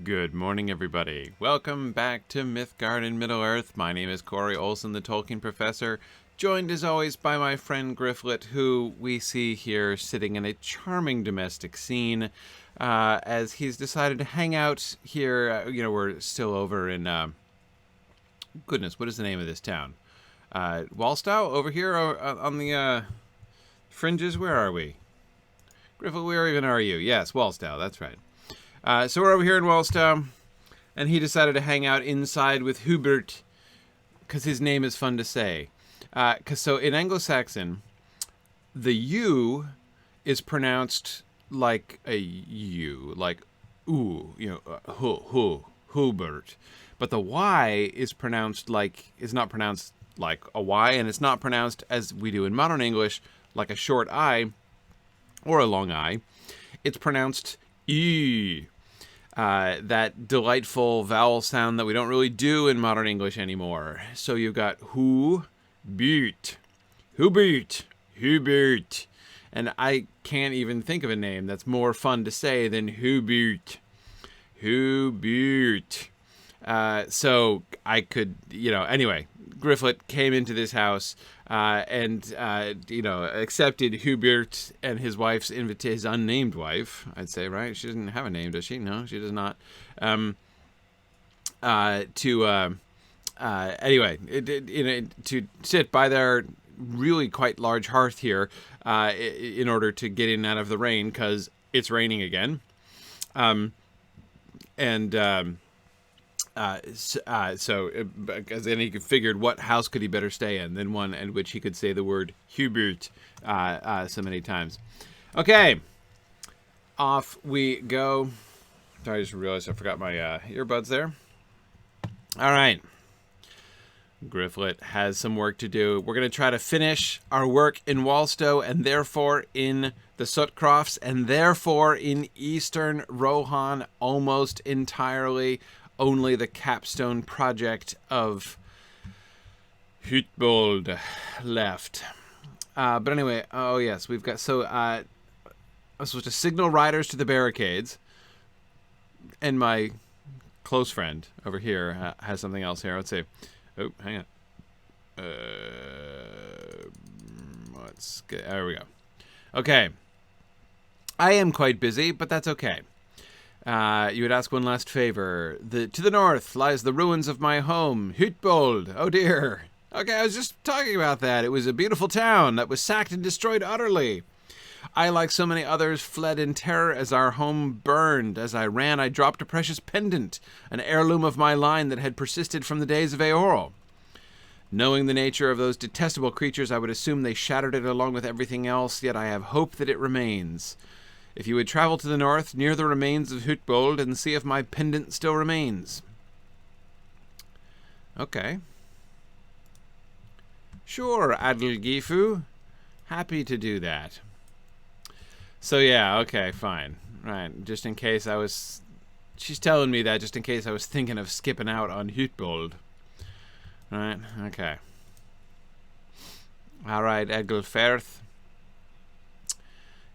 Good morning, everybody. Welcome back to Mythgard in Middle-earth. My name is Corey Olsen, the Tolkien Professor, joined as always by my friend Gryfflet, who we see here sitting in a charming domestic scene as he's decided to hang out here. We're still over in, goodness, what is the name of this town? Wallstow, over here on the fringes. Where are we? Gryfflet, where even are you? Yes, Wallstow, that's right. So we're over here in Wallstow, and he decided to hang out inside with Hubert, because his name is fun to say. So in Anglo-Saxon, the U is pronounced like a U, like ooh, Hubert. But the Y is not pronounced like a Y, and it's not pronounced as we do in modern English, like a short I or a long I. It's pronounced E. That delightful vowel sound that we don't really do in modern English anymore. So you've got Hubert, Hubert. And I can't even think of a name that's more fun to say than Hubert. So I could, anyway, Gryfflet came into this house and accepted Hubert and his wife's his unnamed wife, I'd say, right? She doesn't have a name, does she? No, she does not. To sit by their really quite large hearth here in order to get in and out of the rain, because it's raining again. So then he figured, what house could he better stay in than one in which he could say the word Hubert so many times. Okay, off we go. Sorry, I just realized I forgot my earbuds there. All right. Gryfflet has some work to do. We're going to try to finish our work in Wallstow, and therefore in the Sutcrofts, and therefore in Eastern Rohan almost entirely. Only the capstone project of Hytbold left. But anyway, oh yes, we've got, I was supposed to signal riders to the barricades, and my close friend over here has something else here. Let's see. Oh, hang on. Let's get, there we go. Okay. I am quite busy, but that's okay. You would ask one last favor. To the north lies the ruins of my home, Hytbold. Oh dear. Okay, I was just talking about that. It was a beautiful town that was sacked and destroyed utterly. I, like so many others, fled in terror as our home burned. As I ran, I dropped a precious pendant, an heirloom of my line that had persisted from the days of Eorl. Knowing the nature of those detestable creatures, I would assume they shattered it along with everything else, yet I have hope that it remains. If you would travel to the north, near the remains of Hytbold, and see if my pendant still remains. Okay. Sure, Adelgifu. Happy to do that. So yeah, okay, fine. Right, just in case I was... She's telling me that just in case I was thinking of skipping out on Hytbold. Right, okay. Alright, Egelferth.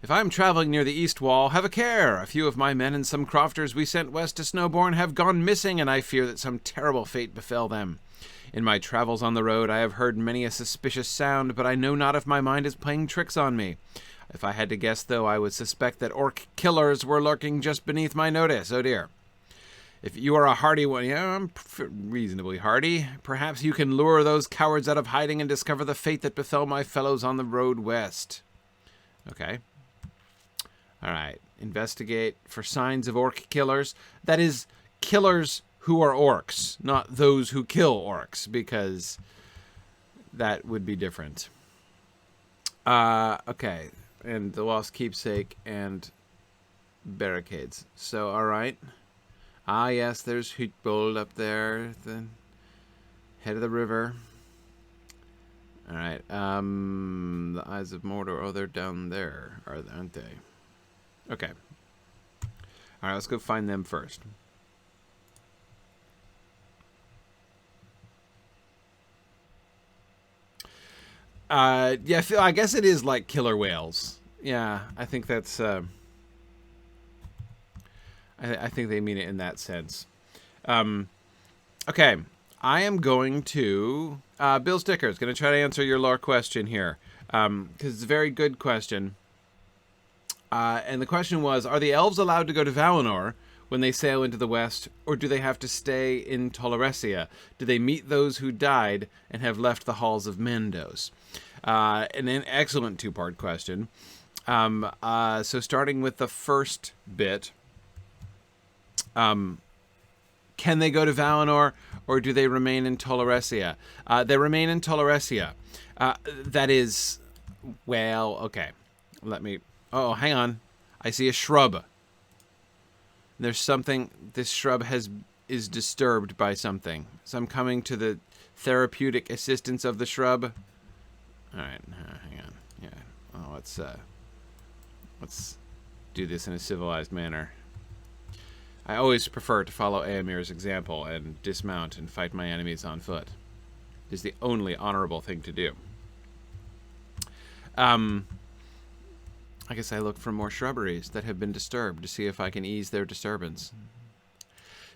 If I am traveling near the east wall, have a care. A few of my men and some crofters we sent west to Snowbourn have gone missing, and I fear that some terrible fate befell them. In my travels on the road, I have heard many a suspicious sound, but I know not if my mind is playing tricks on me. If I had to guess, though, I would suspect that orc killers were lurking just beneath my notice. Oh dear. If you are a hardy one, I'm reasonably hardy, perhaps you can lure those cowards out of hiding and discover the fate that befell my fellows on the road west. Okay. All right, investigate for signs of orc killers. That is, killers who are orcs, not those who kill orcs, because that would be different. Okay, and the lost keepsake and barricades. So, all right. Ah, yes, there's Hytbold up there, the head of the river. All right, the Eyes of Mordor, oh, they're down there, aren't they? Okay. All right, let's go find them first. Yeah, I guess it is like killer whales. Yeah, I think that's I think they mean it in that sense. Okay, I am going to... Bill Sticker is going to try to answer your lore question here, because it's a very good question. And the question was, are the elves allowed to go to Valinor when they sail into the west, or do they have to stay in Tolaresia? Do they meet those who died and have left the halls of Mandos? An excellent two-part question. So starting with the first bit, can they go to Valinor, or do they remain in Tolaresia? They remain in Tolaresia. That is, well, okay. Let me... Oh, hang on. I see a shrub. There's something... This shrub is disturbed by something. So I'm coming to the therapeutic assistance of the shrub. All right, hang on. Yeah. Oh, let's do this in a civilized manner. I always prefer to follow Eomer's example and dismount and fight my enemies on foot. It is the only honorable thing to do. I guess I look for more shrubberies that have been disturbed to see if I can ease their disturbance.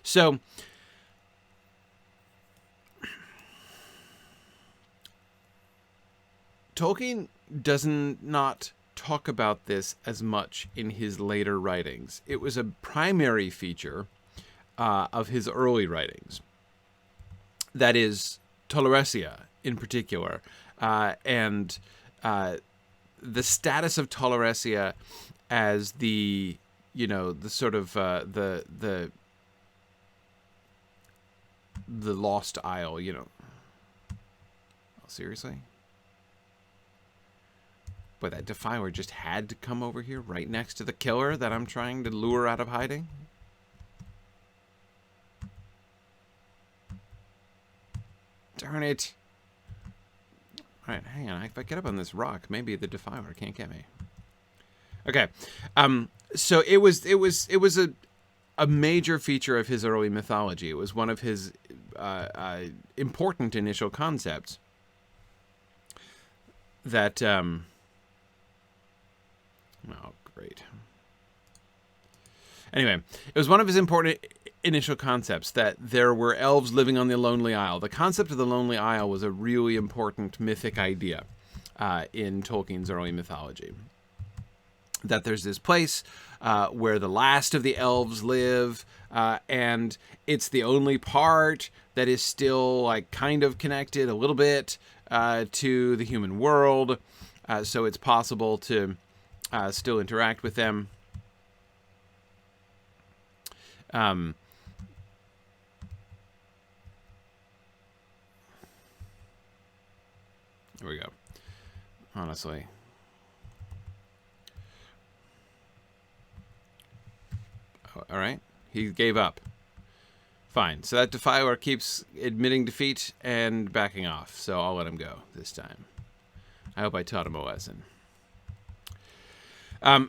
So, Tolkien does not talk about this as much in his later writings. It was a primary feature of his early writings. That is, Tolaresia in particular, and the status of Tolaresia as the, you know, the sort of the Lost Isle, you know. Oh, seriously? But that Defiler just had to come over here right next to the killer that I'm trying to lure out of hiding? Darn it. Alright, hang on. If I get up on this rock, maybe the Defiler can't get me. Okay. So it was a major feature of his early mythology. It was one of his important initial concepts that oh, great. Anyway, it was one of his important initial concepts that there were elves living on the Lonely Isle. The concept of the Lonely Isle was a really important mythic idea in Tolkien's early mythology. That there's this place where the last of the elves live, and it's the only part that is still like kind of connected a little bit to the human world, so it's possible to still interact with them. There we go. Honestly. Oh, all right. He gave up. Fine. So that Defiler keeps admitting defeat and backing off. So I'll let him go this time. I hope I taught him a lesson. Okay,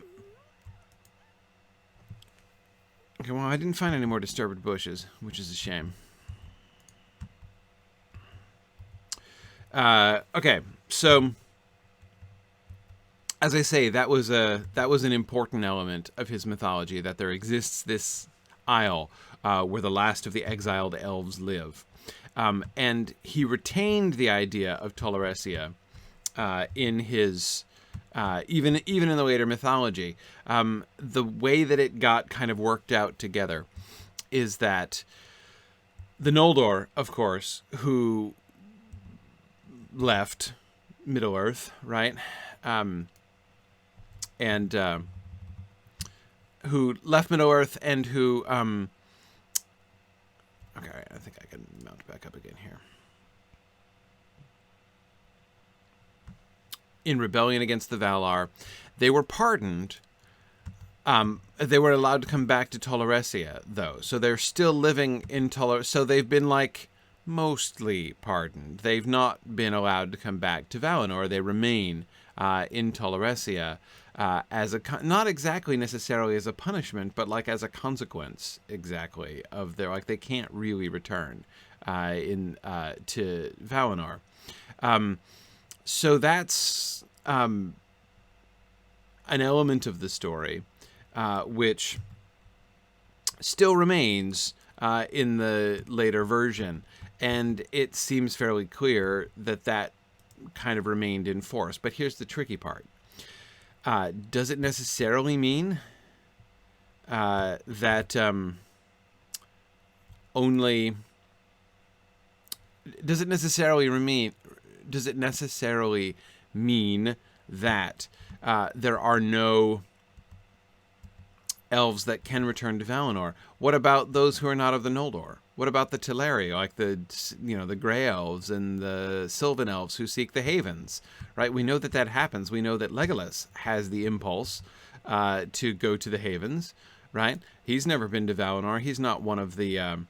well, I didn't find any more disturbed bushes, which is a shame. Okay, so as I say, that was an important element of his mythology, that there exists this isle where the last of the exiled elves live, and he retained the idea of Tolaresia in his even in the later mythology. The way that it got kind of worked out together is that the Noldor, of course, who left Middle-earth, right? And who left Middle-earth and who... okay, I think I can mount back up again here. In rebellion against the Valar, they were pardoned. They were allowed to come back to Tolaresia, though. So they're still living in Tolaresia. So they've been, like, mostly pardoned. They've not been allowed to come back to Valinor. They remain in Tolaresia as a... not exactly necessarily as a punishment, but, like, as a consequence, exactly, of their... Like, they can't really return to Valinor. So that's an element of the story, which still remains in the later version. And it seems fairly clear that that kind of remained in force. But here's the tricky part. Does it necessarily mean that only... Does it necessarily mean that there are no elves that can return to Valinor? What about those who are not of the Noldor? What about the Teleri, like the Grey Elves and the Sylvan Elves who seek the Havens? Right? We know that that happens. We know that Legolas has the impulse to go to the Havens. Right? He's never been to Valinor. He's not one of the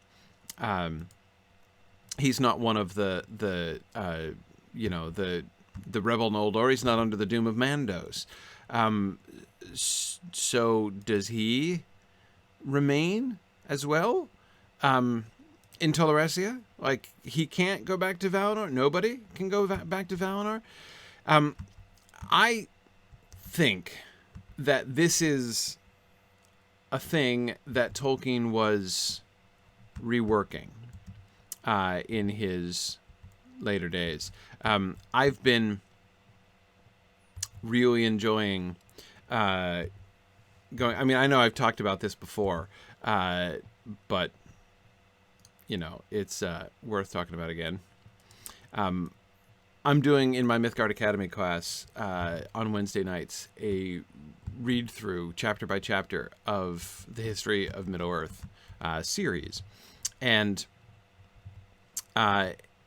the rebel Noldor. He's not under the doom of Mandos. So does he remain as well in Tolaresia? Like, he can't go back to Valinor? Nobody can go back to Valinor? I think that this is a thing that Tolkien was reworking in his later days. I've been really enjoying going. I mean, I know I've talked about this before, but it's worth talking about again. I'm doing in my Mythgard Academy class on Wednesday nights a read through chapter by chapter of the History of Middle-earth series, and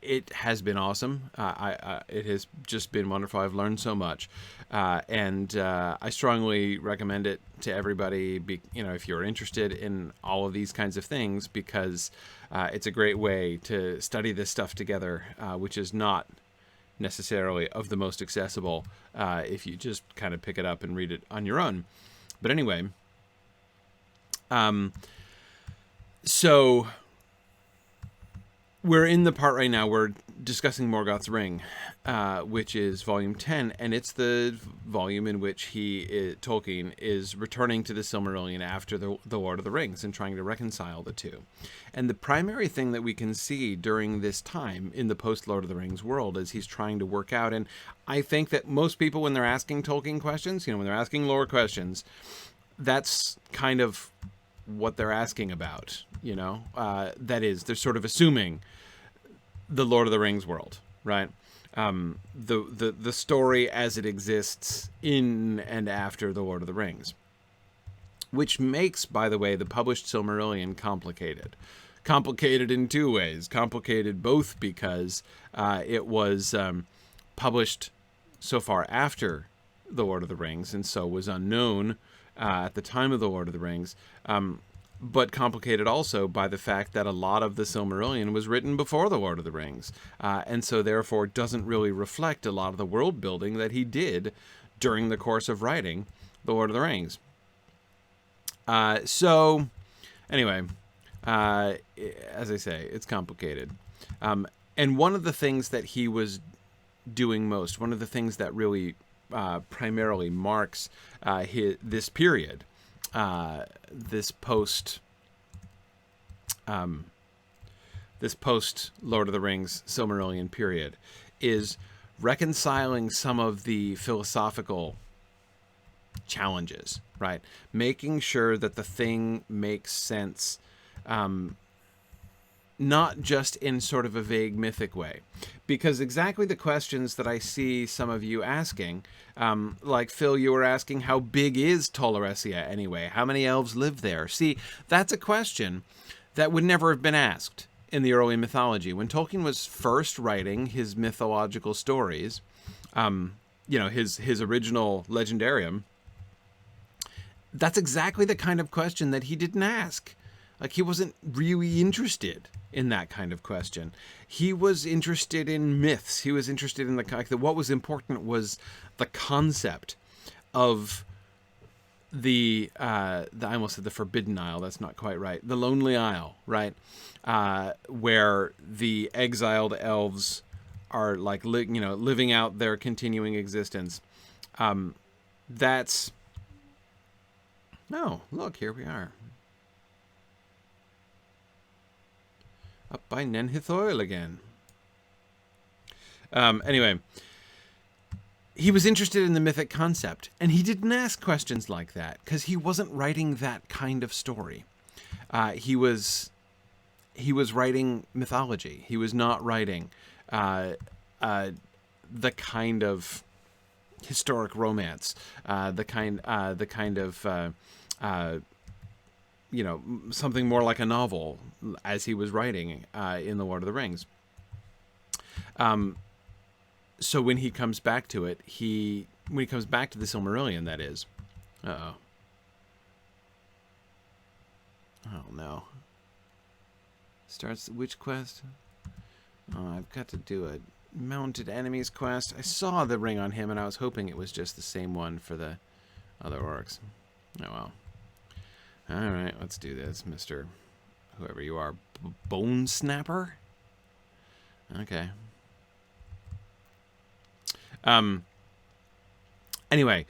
it has been awesome. It has just been wonderful. I've learned so much, and I strongly recommend it to everybody. If you're interested in all of these kinds of things, because it's a great way to study this stuff together, which is not necessarily of the most accessible if you just kind of pick it up and read it on your own. But anyway, so we're in the part right now. We're discussing Morgoth's Ring, which is volume 10, and it's the volume in which Tolkien is returning to the Silmarillion after the Lord of the Rings and trying to reconcile the two. And the primary thing that we can see during this time in the post-Lord of the Rings world is he's trying to work out, and I think that most people, when they're asking Tolkien questions, when they're asking lore questions, that's kind of what they're asking about, that is, they're sort of assuming the Lord of the Rings world, right? The story as it exists in and after the Lord of the Rings, which makes, by the way, the published Silmarillion complicated. Complicated in two ways. Complicated both because it was published so far after the Lord of the Rings, and so was unknown at the time of the Lord of the Rings, but complicated also by the fact that a lot of the Silmarillion was written before the Lord of the Rings, and so therefore doesn't really reflect a lot of the world building that he did during the course of writing the Lord of the Rings. So anyway, as I say, it's complicated. And one of the things that he was doing most, one of the things that really primarily marks this period, this post Lord of the Rings Silmarillion period, is reconciling some of the philosophical challenges, right? Making sure that the thing makes sense, not just in sort of a vague mythic way. Because exactly the questions that I see some of you asking, like Phil, you were asking, how big is Tolaresia anyway? How many elves live there? See, that's a question that would never have been asked in the early mythology. When Tolkien was first writing his mythological stories, his original legendarium, that's exactly the kind of question that he didn't ask. Like, he wasn't really interested in that kind of question. He was interested in myths. He was interested in what was important was the concept of the I almost said the Forbidden Isle. That's not quite right. The Lonely Isle, right? Where the exiled elves are living out their continuing existence. Oh, look, here we are. Up by Nenhithoil again. Anyway, he was interested in the mythic concept, and he didn't ask questions like that because he wasn't writing that kind of story. He was writing mythology. He was not writing the kind of historic romance, the kind of something more like a novel, as he was writing in The Lord of the Rings. So when he comes back to it, when he comes back to the Silmarillion, that is. Uh-oh. Oh, no. Starts which quest? Oh, I've got to do a mounted enemies quest. I saw the ring on him, and I was hoping it was just the same one for the other orcs. Oh, well. All right, let's do this, Mr. Whoever you are. Bone Snapper? Okay. Anyway,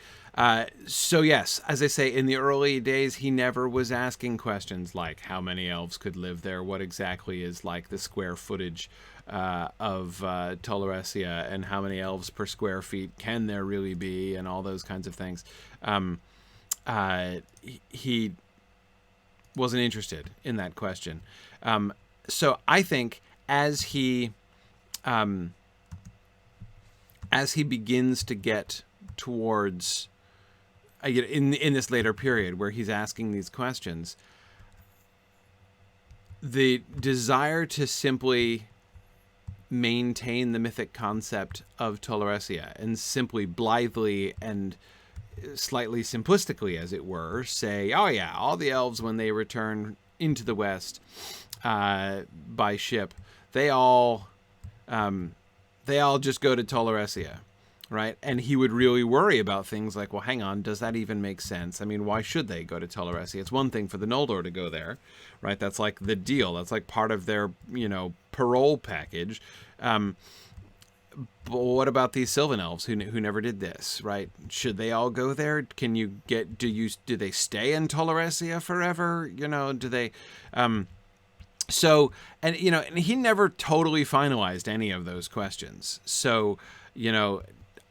so yes, as I say, in the early days, he never was asking questions like how many elves could live there, what exactly is like the square footage of Tolaresia, and how many elves per square feet can there really be, and all those kinds of things. He wasn't interested in that question. So I think as he begins to get towards in this later period where he's asking these questions, the desire to simply maintain the mythic concept of Tolaresia and simply blithely and slightly simplistically, as it were, say, oh yeah, all the elves, when they return into the West by ship, they all just go to Tolaresia, right? And he would really worry about things like, well, hang on, does that even make sense? I mean, why should they go to Tolaresia? It's one thing for the Noldor to go there, right? That's like the deal. That's like part of their, parole package. But what about these Sylvan elves who never did this, right? Should they all go there? Do they stay in Tolaresia forever? Do they? So, and he never totally finalized any of those questions. So,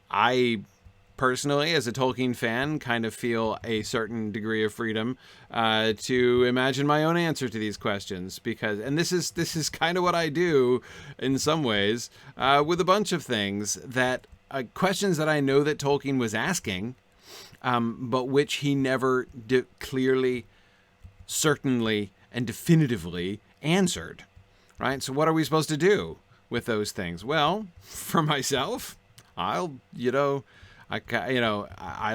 I personally, as a Tolkien fan, kind of feel a certain degree of freedom to imagine my own answer to these questions, and this is kind of what I do in some ways with a bunch of things that questions that I know that Tolkien was asking, but which he never clearly, certainly, and definitively answered, right? So what are we supposed to do with those things? Well, for myself, I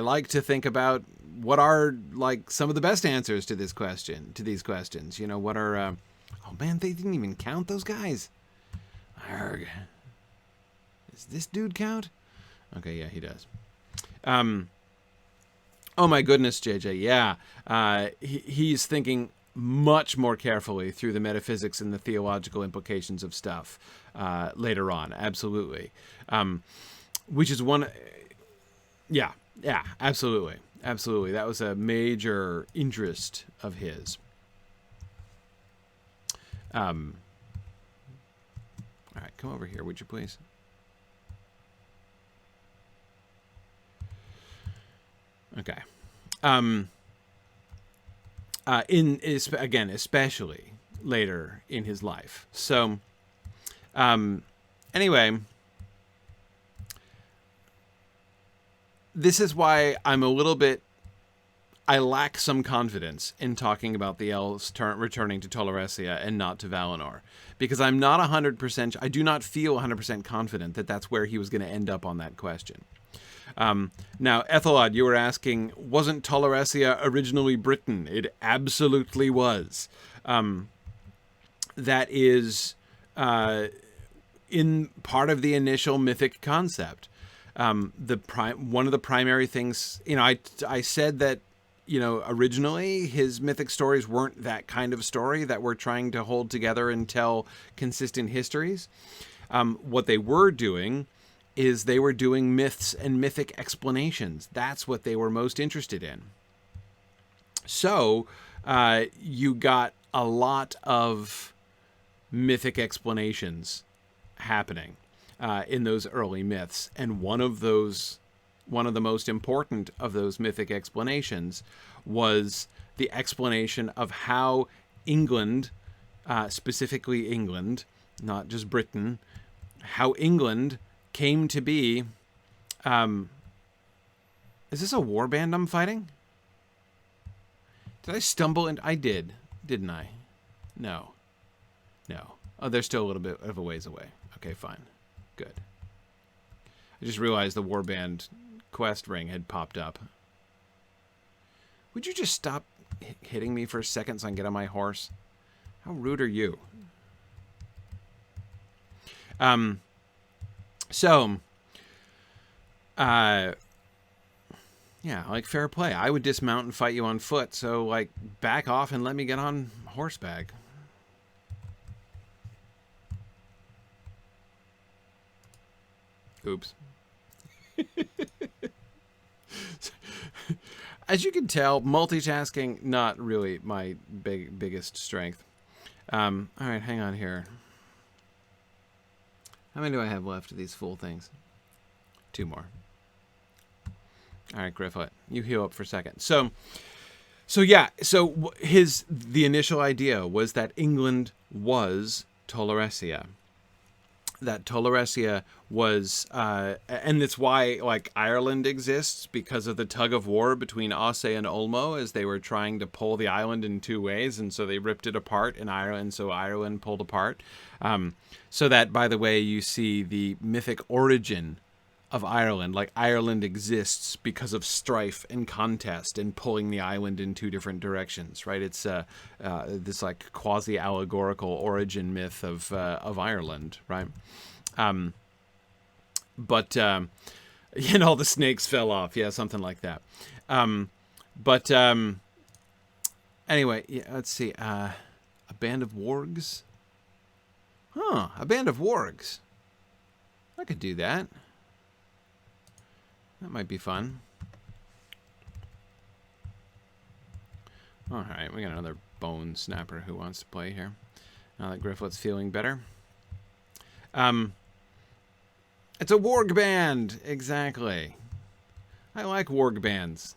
like to think about what are like some of the best answers to these questions. What are, oh man, they didn't even count those guys. Arrgh. Does this dude count? Okay, yeah, he does. Oh my goodness, JJ, yeah. He's thinking much more carefully through the metaphysics and the theological implications of stuff later on, absolutely. Which is one... Yeah, absolutely. That was a major interest of his. All right, come over here, would you please? Okay. Especially later in his life. So, anyway, this is why I lack some confidence in talking about the elves returning to Tolaresia and not to Valinor, because I'm not 100%, I do not feel 100% confident that that's where he was going to end up on that question. Now, Ethelod, you were asking, wasn't Tolaresia originally Britain? It absolutely was. That is in part of the initial mythic concept. One of the primary things, I said that, originally his mythic stories weren't that kind of story that we're trying to hold together and tell consistent histories. What they were doing is they were doing myths and mythic explanations. That's what they were most interested in. So you got a lot of mythic explanations happening in those early myths. And one of the most important of those mythic explanations was the explanation of how England, specifically England, not just Britain, how England came to be. Is this a warband I'm fighting? Did I stumble in? I did, didn't I? No. Oh, they're still a little bit of a ways away. Okay, fine. Good. I just realized the warband quest ring had popped up. Would you just stop hitting me for a second so I can get on my horse? How rude are you? Yeah, like, fair play. I would dismount and fight you on foot, so, like, back off and let me get on horseback. Oops. As you can tell, multitasking, not really my biggest strength. All right, hang on here. How many do I have left of these full things? 2 more. All right, Gryfflet, you heal up for a second. So the initial idea was that England was Tolaresia. That Tolaresia was, and it's why, like, Ireland exists, because of the tug of war between Osse and Ulmo, as they were trying to pull the island in 2 ways, and so they ripped it apart in Ireland, so Ireland pulled apart. So that, by the way, you see the mythic origin of Ireland. Like, Ireland exists because of strife and contest and pulling the island in 2 different directions, right? It's this, like, quasi-allegorical origin myth of Ireland, right? And all the snakes fell off. Yeah, something like that. Anyway, yeah, let's see. A band of wargs? Huh, a band of wargs. I could do that. That might be fun. All right, we got another bone snapper who wants to play here. Now that Gryfflet's feeling better. It's a warg band, exactly. I like warg bands.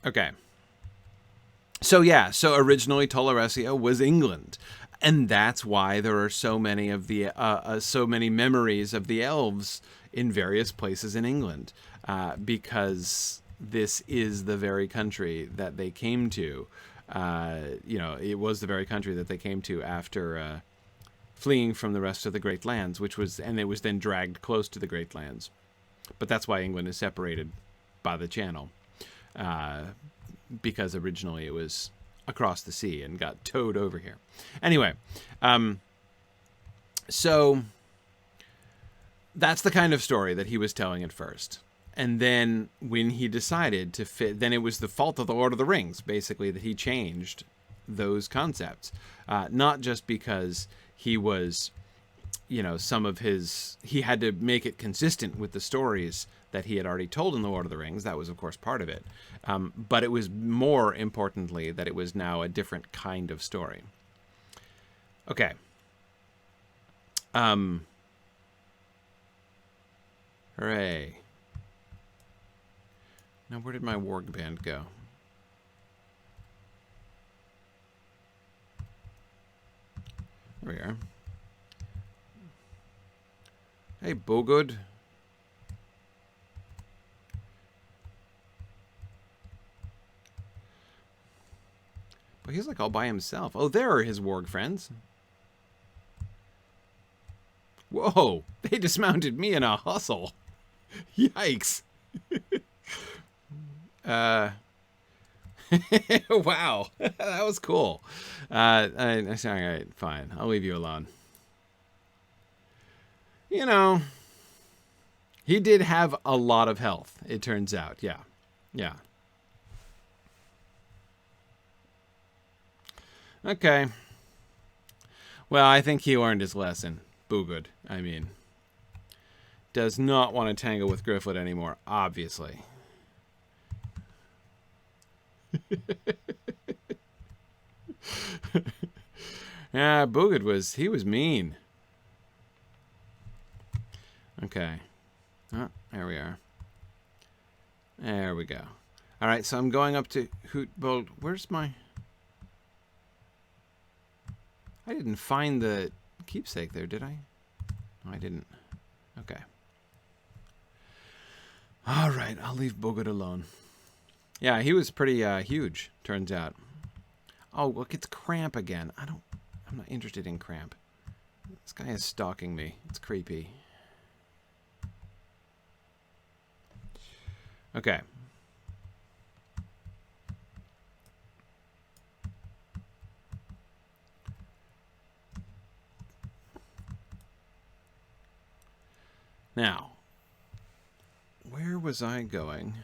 Okay. So originally Tolaresia was England. And that's why there are so many of the so many memories of the elves in various places in England, because this is the very country that they came to. It was the very country that they came to after fleeing from the rest of the Great Lands, and it was then dragged close to the Great Lands. But that's why England is separated by the Channel, because originally it was across the sea and got towed over here. Anyway, so that's the kind of story that he was telling at first. And then when he decided to fit, then it was the fault of the Lord of the Rings, basically, that he changed those concepts. Not just because he was, he had to make it consistent with the stories that he had already told in the Lord of the Rings. That was, of course, part of it. But it was more importantly that it was now a different kind of story. Okay. Hooray. Now, where did my warg band go? There we are. Hey, Bogud. But he's like all by himself. Oh, there are his warg friends. Whoa, they dismounted me in a hustle. Yikes. Wow, that was cool. All right, fine. I'll leave you alone. He did have a lot of health, it turns out. Yeah. Okay. Well, I think he learned his lesson. Boogud, I mean. Does not want to tangle with Gryfflet anymore, obviously. Yeah, Boogad was mean. Okay. Oh, there we are. There we go. All right, so I'm going up to Hytbold. Where's my... I didn't find the keepsake there, did I? No, I didn't. Okay. All right, I'll leave Boogad alone. Yeah, he was pretty huge, turns out. Oh, look, it's Cramp again. I'm not interested in Cramp. This guy is stalking me. It's creepy. Okay. Now, where was I going?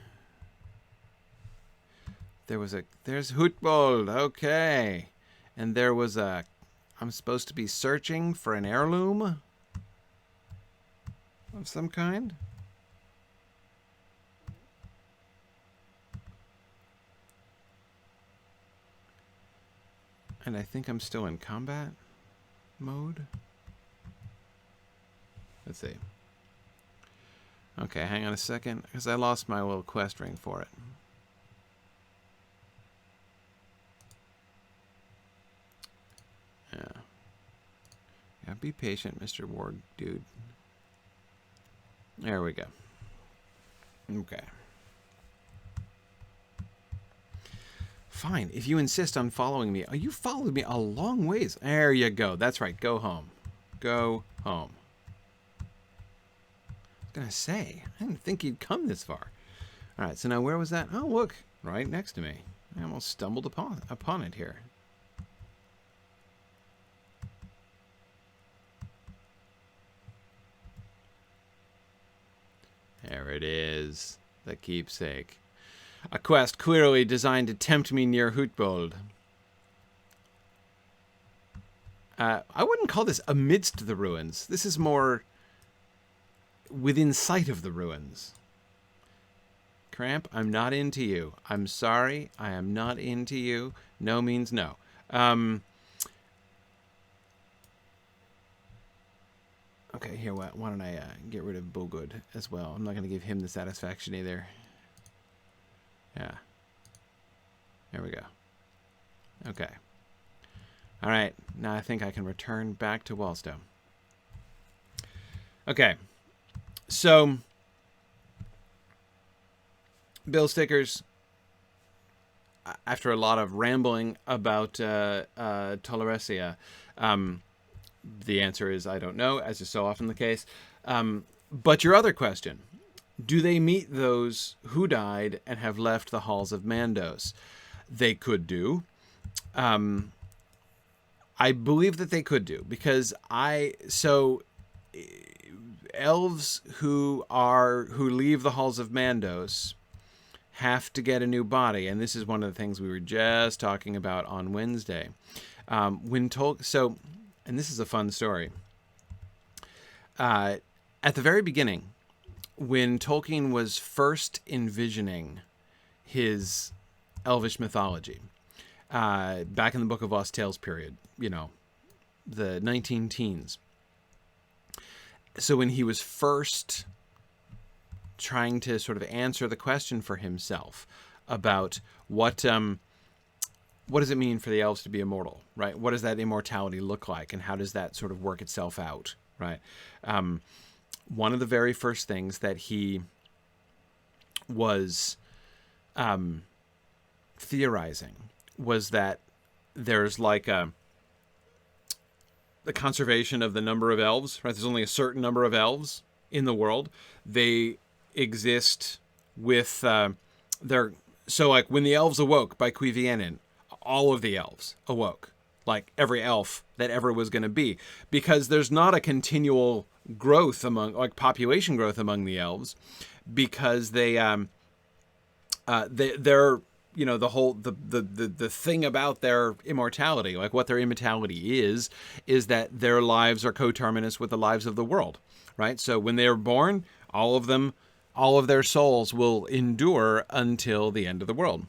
There's Hytbold, okay. And there was I'm supposed to be searching for an heirloom of some kind? And I think I'm still in combat mode. Let's see. Okay, hang on a second, because I lost my little quest ring for it. Yeah, be patient, Mr. Ward, dude. There we go. Okay. Fine, if you insist on following me. Oh, you followed me a long ways. There you go. That's right. Go home. Go home. I was going to say, I didn't think he'd come this far. All right, so now where was that? Oh, look, right next to me. I almost stumbled upon it here. There it is, the keepsake. A quest clearly designed to tempt me near Hytbold. I wouldn't call this amidst the ruins. This is more within sight of the ruins. Cramp, I'm not into you. I'm sorry, I am not into you. No means no. Okay, here, why don't I get rid of Boogad as well? I'm not going to give him the satisfaction either. Yeah. There we go. Okay. All right, now I think I can return back to Wallstow. Okay. So, Bill Stickers, after a lot of rambling about Toleresia, the answer is I don't know, as is so often the case. But your other question, do they meet those who died and have left the halls of Mandos? They could do. I believe that they could do, because elves who leave the halls of Mandos have to get a new body, and this is one of the things we were just talking about on Wednesday. And this is a fun story. At the very beginning, when Tolkien was first envisioning his Elvish mythology, back in the Book of Lost Tales period, the 19-teens. So when he was first trying to sort of answer the question for himself about what does it mean for the elves to be immortal, right? What does that immortality look like, and how does that sort of work itself out, right? One of the very first things that he was theorizing was that there's like the conservation of the number of elves, right? There's only a certain number of elves in the world. They exist with so like when the elves awoke by Cuiviénen, all of the elves awoke, like every elf that ever was going to be, because there's not a continual growth population growth among the elves, because they're the thing about their immortality, like what their immortality is that their lives are coterminous with the lives of the world, right? So when they are born, all of their souls will endure until the end of the world.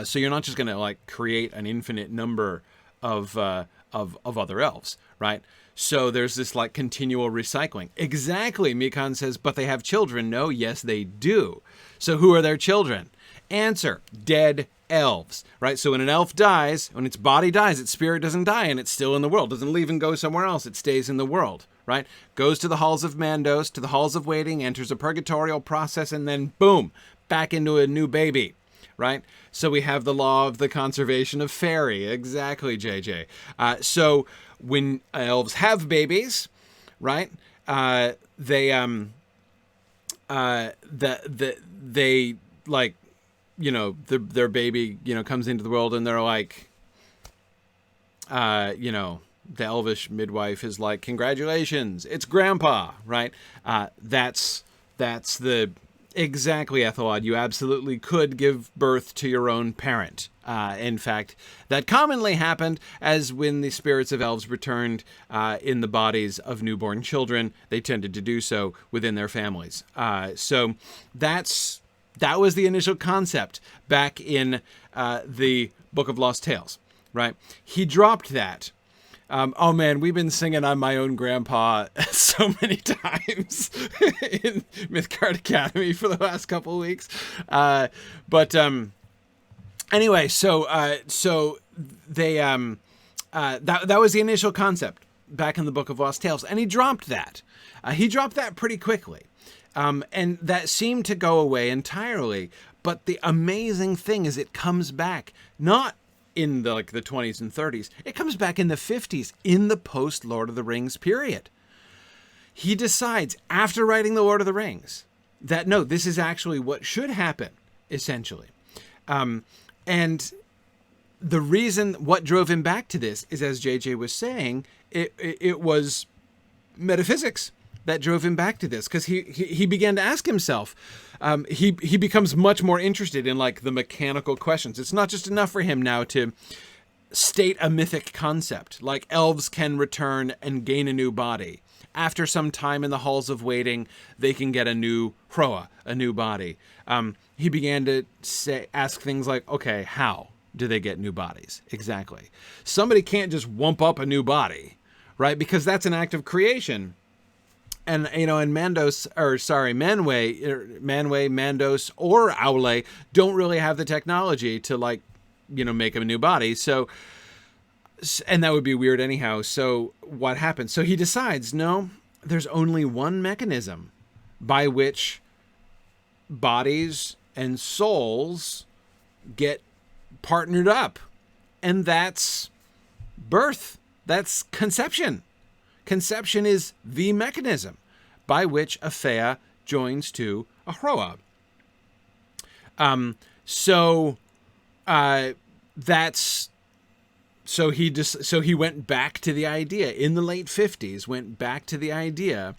So you're not just going to like create an infinite number of other elves, right? So there's this like continual recycling. Exactly, Mikan says, but they have children. No, yes, they do. So who are their children? Answer, dead elves, right? So when an elf dies, when its body dies, its spirit doesn't die and it's still in the world. Doesn't leave and go somewhere else. It stays in the world, right? Goes to the halls of Mandos, to the halls of waiting, enters a purgatorial process, and then boom, back into a new baby. Right? So we have the law of the conservation of fairy. Exactly, JJ. So when elves have babies, right? They like, you know, their baby, you know, comes into the world and they're like, you know, the Elvish midwife is like, congratulations, it's grandpa, right? That's the... Exactly, Ethelwad. You absolutely could give birth to your own parent. In fact, that commonly happened as when the spirits of elves returned in the bodies of newborn children, they tended to do so within their families. So that was the initial concept back in the Book of Lost Tales, right? He dropped that. Oh man, we've been singing "I'm My Own Grandpa" so many times in Mythgard Academy for the last couple of weeks. Anyway, so they that was the initial concept back in the Book of Lost Tales, and he dropped that. He dropped that pretty quickly, and that seemed to go away entirely. But the amazing thing is, it comes back not in the 20s and 30s. It comes back in the 50s, in the post-Lord of the Rings period. He decides, after writing The Lord of the Rings, that no, this is actually what should happen, essentially. And the reason, what drove him back to this is, as JJ was saying, it was metaphysics that drove him back to this, because he began to ask himself, he becomes much more interested in like the mechanical questions. It's not just enough for him now to state a mythic concept, like elves can return and gain a new body. After some time in the halls of waiting, they can get a new hroa, a new body. He began to ask things like, okay, how do they get new bodies? Exactly. Somebody can't just wump up a new body, right? Because that's an act of creation. And, you know, and Manwë, Mandos, or Aule don't really have the technology to, like, you know, make a new body. So, and that would be weird anyhow. So what happens? So he decides, no, there's only one mechanism by which bodies and souls get partnered up. And that's birth. That's conception. Conception is the mechanism by which a Fea joins to a hroa. So he went back to the idea in the late 50s, went back to the idea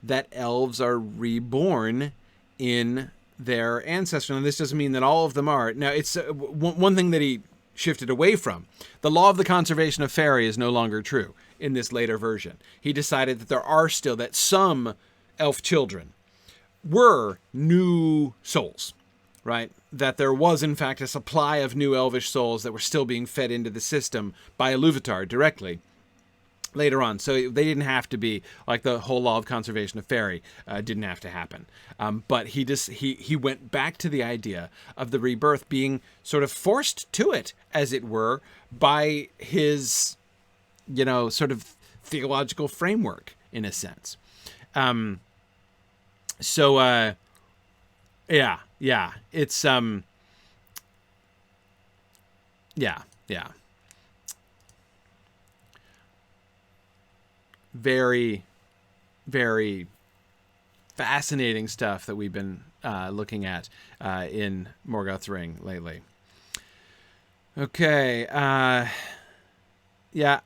that elves are reborn in their ancestor. And this doesn't mean that all of them are. Now, it's one thing that he shifted away from. The law of the conservation of fairy is no longer true in this later version. He decided that there are still, that some elf children were new souls, right? That there was, in fact, a supply of new elvish souls that were still being fed into the system by Iluvatar directly later on. So they didn't have to be, like the whole law of conservation of fairy didn't have to happen. But he went back to the idea of the rebirth being sort of forced to it, as it were, by his, you know, sort of theological framework, in a sense. Yeah, it's, yeah. Very, very fascinating stuff that we've been looking at in Morgoth's Ring lately. Okay, yeah,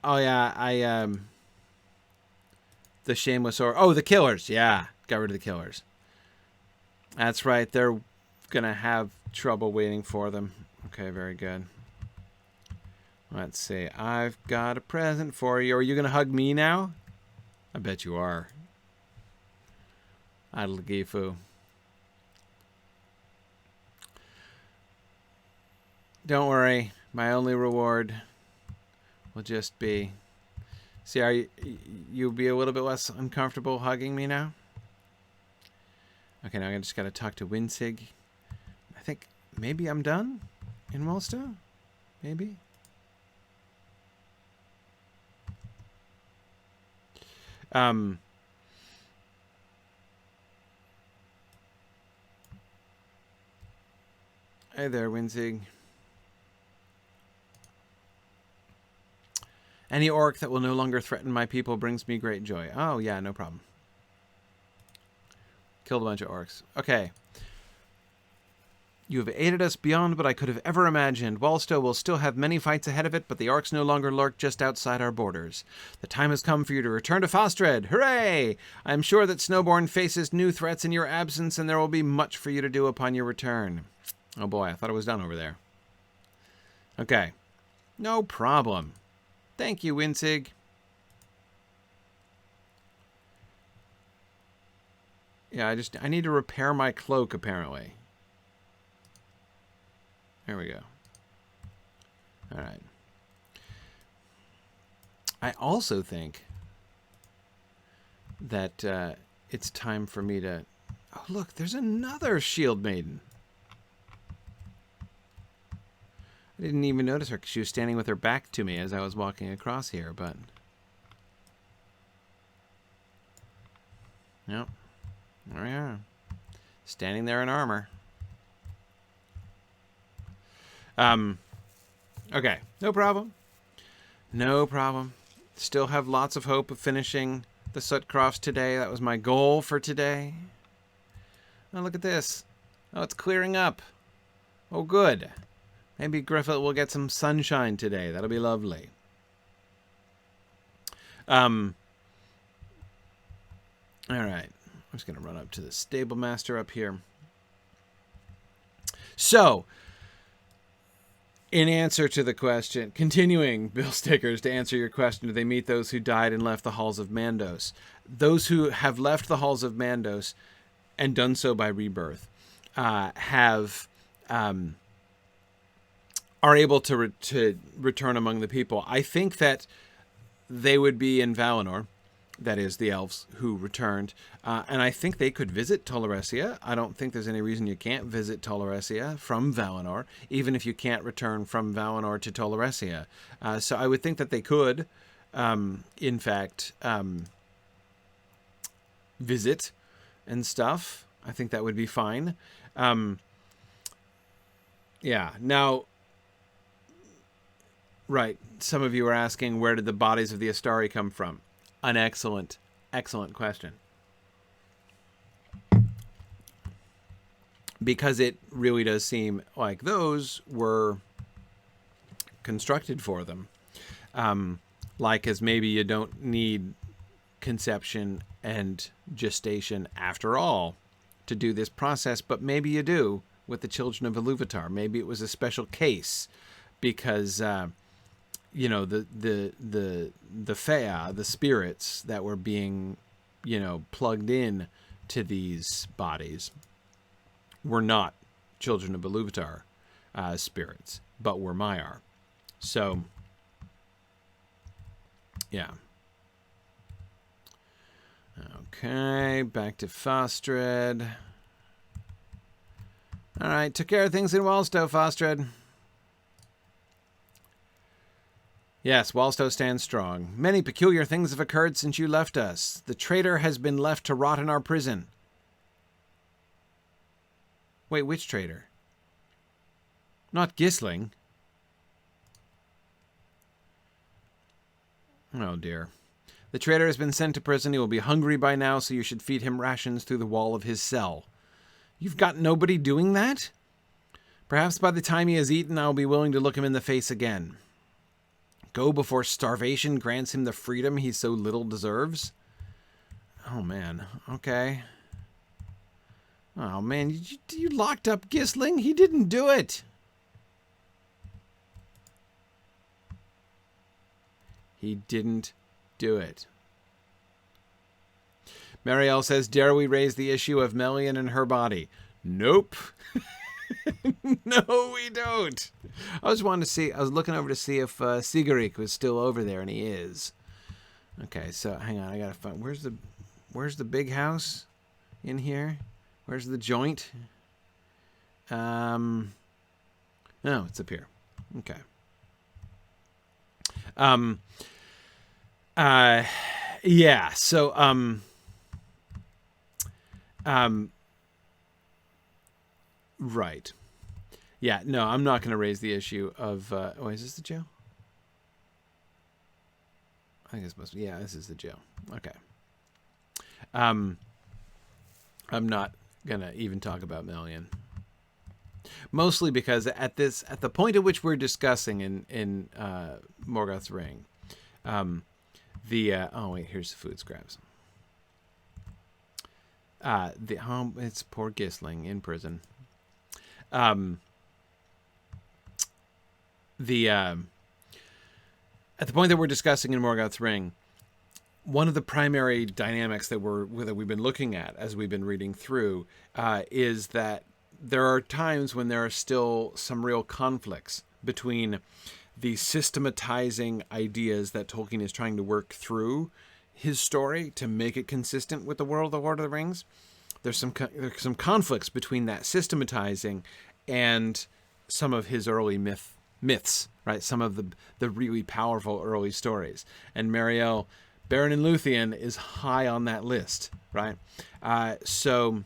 the shameless, or the killers, yeah, got rid of the killers. That's right, they're gonna have trouble waiting for them. Okay, very good. Let's see, I've got a present for you. Are you gonna hug me now? I bet you are. Adel Gifu. Don't worry. My only reward will just be... See, you'll be a little bit less uncomfortable hugging me now? Okay, now I just got to talk to Winsig. I think maybe I'm done in Wallstow? Maybe? Hey there, Winsig. Any orc that will no longer threaten my people brings me great joy. Oh, yeah, no problem. Killed a bunch of orcs. Okay. You have aided us beyond what I could have ever imagined. Wallstow will still have many fights ahead of it, but the orcs no longer lurk just outside our borders. The time has come for you to return to Fastred. Hooray! I am sure that Snowbourn faces new threats in your absence, and there will be much for you to do upon your return. Oh boy, I thought it was done over there. Okay. No problem. Thank you, Winsig. Yeah, I need to repair my cloak, apparently. There we go. All right. I also think that it's time for me to... Oh, look, there's another shield maiden. I didn't even notice her because she was standing with her back to me as I was walking across here, but... Yep. There we are. Standing there in armor. Okay. No problem. No problem. Still have lots of hope of finishing the Sutcrofts today. That was my goal for today. Oh, look at this. Oh, it's clearing up. Oh, good. Maybe Gryfflet will get some sunshine today. That'll be lovely. All right. I'm just going to run up to the stable master up here. So, in answer to the question, continuing, Bill Stickers, to answer your question, do they meet those who died and left the halls of Mandos? Those who have left the halls of Mandos and done so by rebirth are able to return among the people. I think that they would be in Valinor, that is, the elves who returned, and I think they could visit Tolaresia. I don't think there's any reason you can't visit Tolaresia from Valinor, even if you can't return from Valinor to Tolaresia. So I would think that they could, in fact, visit and stuff. I think that would be fine. Yeah, now... Right. Some of you are asking, where did the bodies of the Astari come from? An excellent, excellent question. Because it really does seem like those were constructed for them. Like as maybe you don't need conception and gestation after all to do this process, but maybe you do with the children of Iluvatar. Maybe it was a special case because... you know, the Fea, the spirits that were being, you know, plugged in to these bodies were not children of Iluvatar spirits, but were Maiar. So, yeah. Okay, back to Fastred. All right, took care of things in Wallstow, Fastred. Yes, Wallstow stands strong. Many peculiar things have occurred since you left us. The traitor has been left to rot in our prison. Wait, which traitor? Not Gisling. Oh, dear. The traitor has been sent to prison. He will be hungry by now, so you should feed him rations through the wall of his cell. You've got nobody doing that? Perhaps by the time he has eaten, I will be willing to look him in the face again. Go before starvation grants him the freedom he so little deserves? Oh, man. Okay. Oh, man. You locked up Gisling? He didn't do it. He didn't do it. Marielle says, dare we raise the issue of Melian and her body? Nope. No, we don't. I was looking over to see if Sigurd was still over there, and he is. Okay, so hang on, I gotta find where's the big house in here? Where's the joint? No, it's up here. Okay. Yeah, so right. Yeah, no, I'm not going to raise the issue of oh, is this the jail? I think it's supposed to be. Yeah, this is the jail. Okay. I'm not going to even talk about Melian. Mostly because at the point at which we're discussing in Morgoth's Ring, oh wait, here's the food scraps. It's poor Gisling in prison. At the point that we're discussing in Morgoth's Ring, one of the primary dynamics that we've been looking at as we've been reading through is that there are times when there are still some real conflicts between the systematizing ideas that Tolkien is trying to work through his story to make it consistent with the world of the Lord of the Rings. There's some conflicts between that systematizing and some of his early myths, right? Some of the really powerful early stories. And Mariel, Beren and Luthien is high on that list, right? So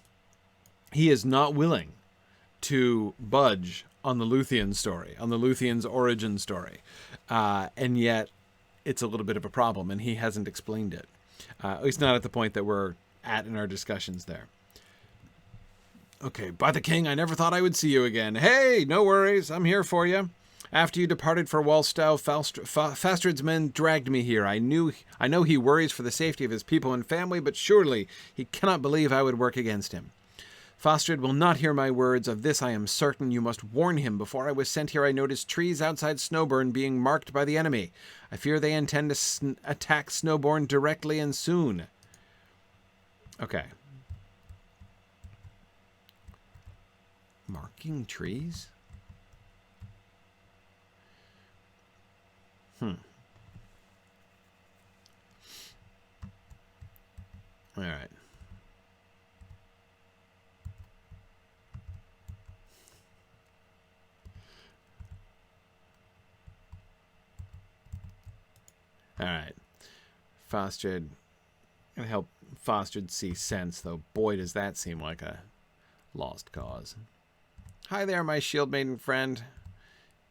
he is not willing to budge on the Luthien story, on the Luthien's origin story. And yet it's a little bit of a problem, and he hasn't explained it. At least not at the point that we're at in our discussions there. Okay, by the king, I never thought I would see you again. Hey, no worries, I'm here for you. After you departed for Wallstow, Fastred's men dragged me here. I know he worries for the safety of his people and family, but surely he cannot believe I would work against him. Fastred will not hear my words. Of this I am certain. You must warn him. Before I was sent here, I noticed trees outside Snowbourn being marked by the enemy. I fear they intend to attack Snowbourn directly and soon. Okay. Marking trees? All right. All right. Fastred. Gonna help Fastred see sense, though. Boy, does that seem like a lost cause. Hi there, my shield maiden friend,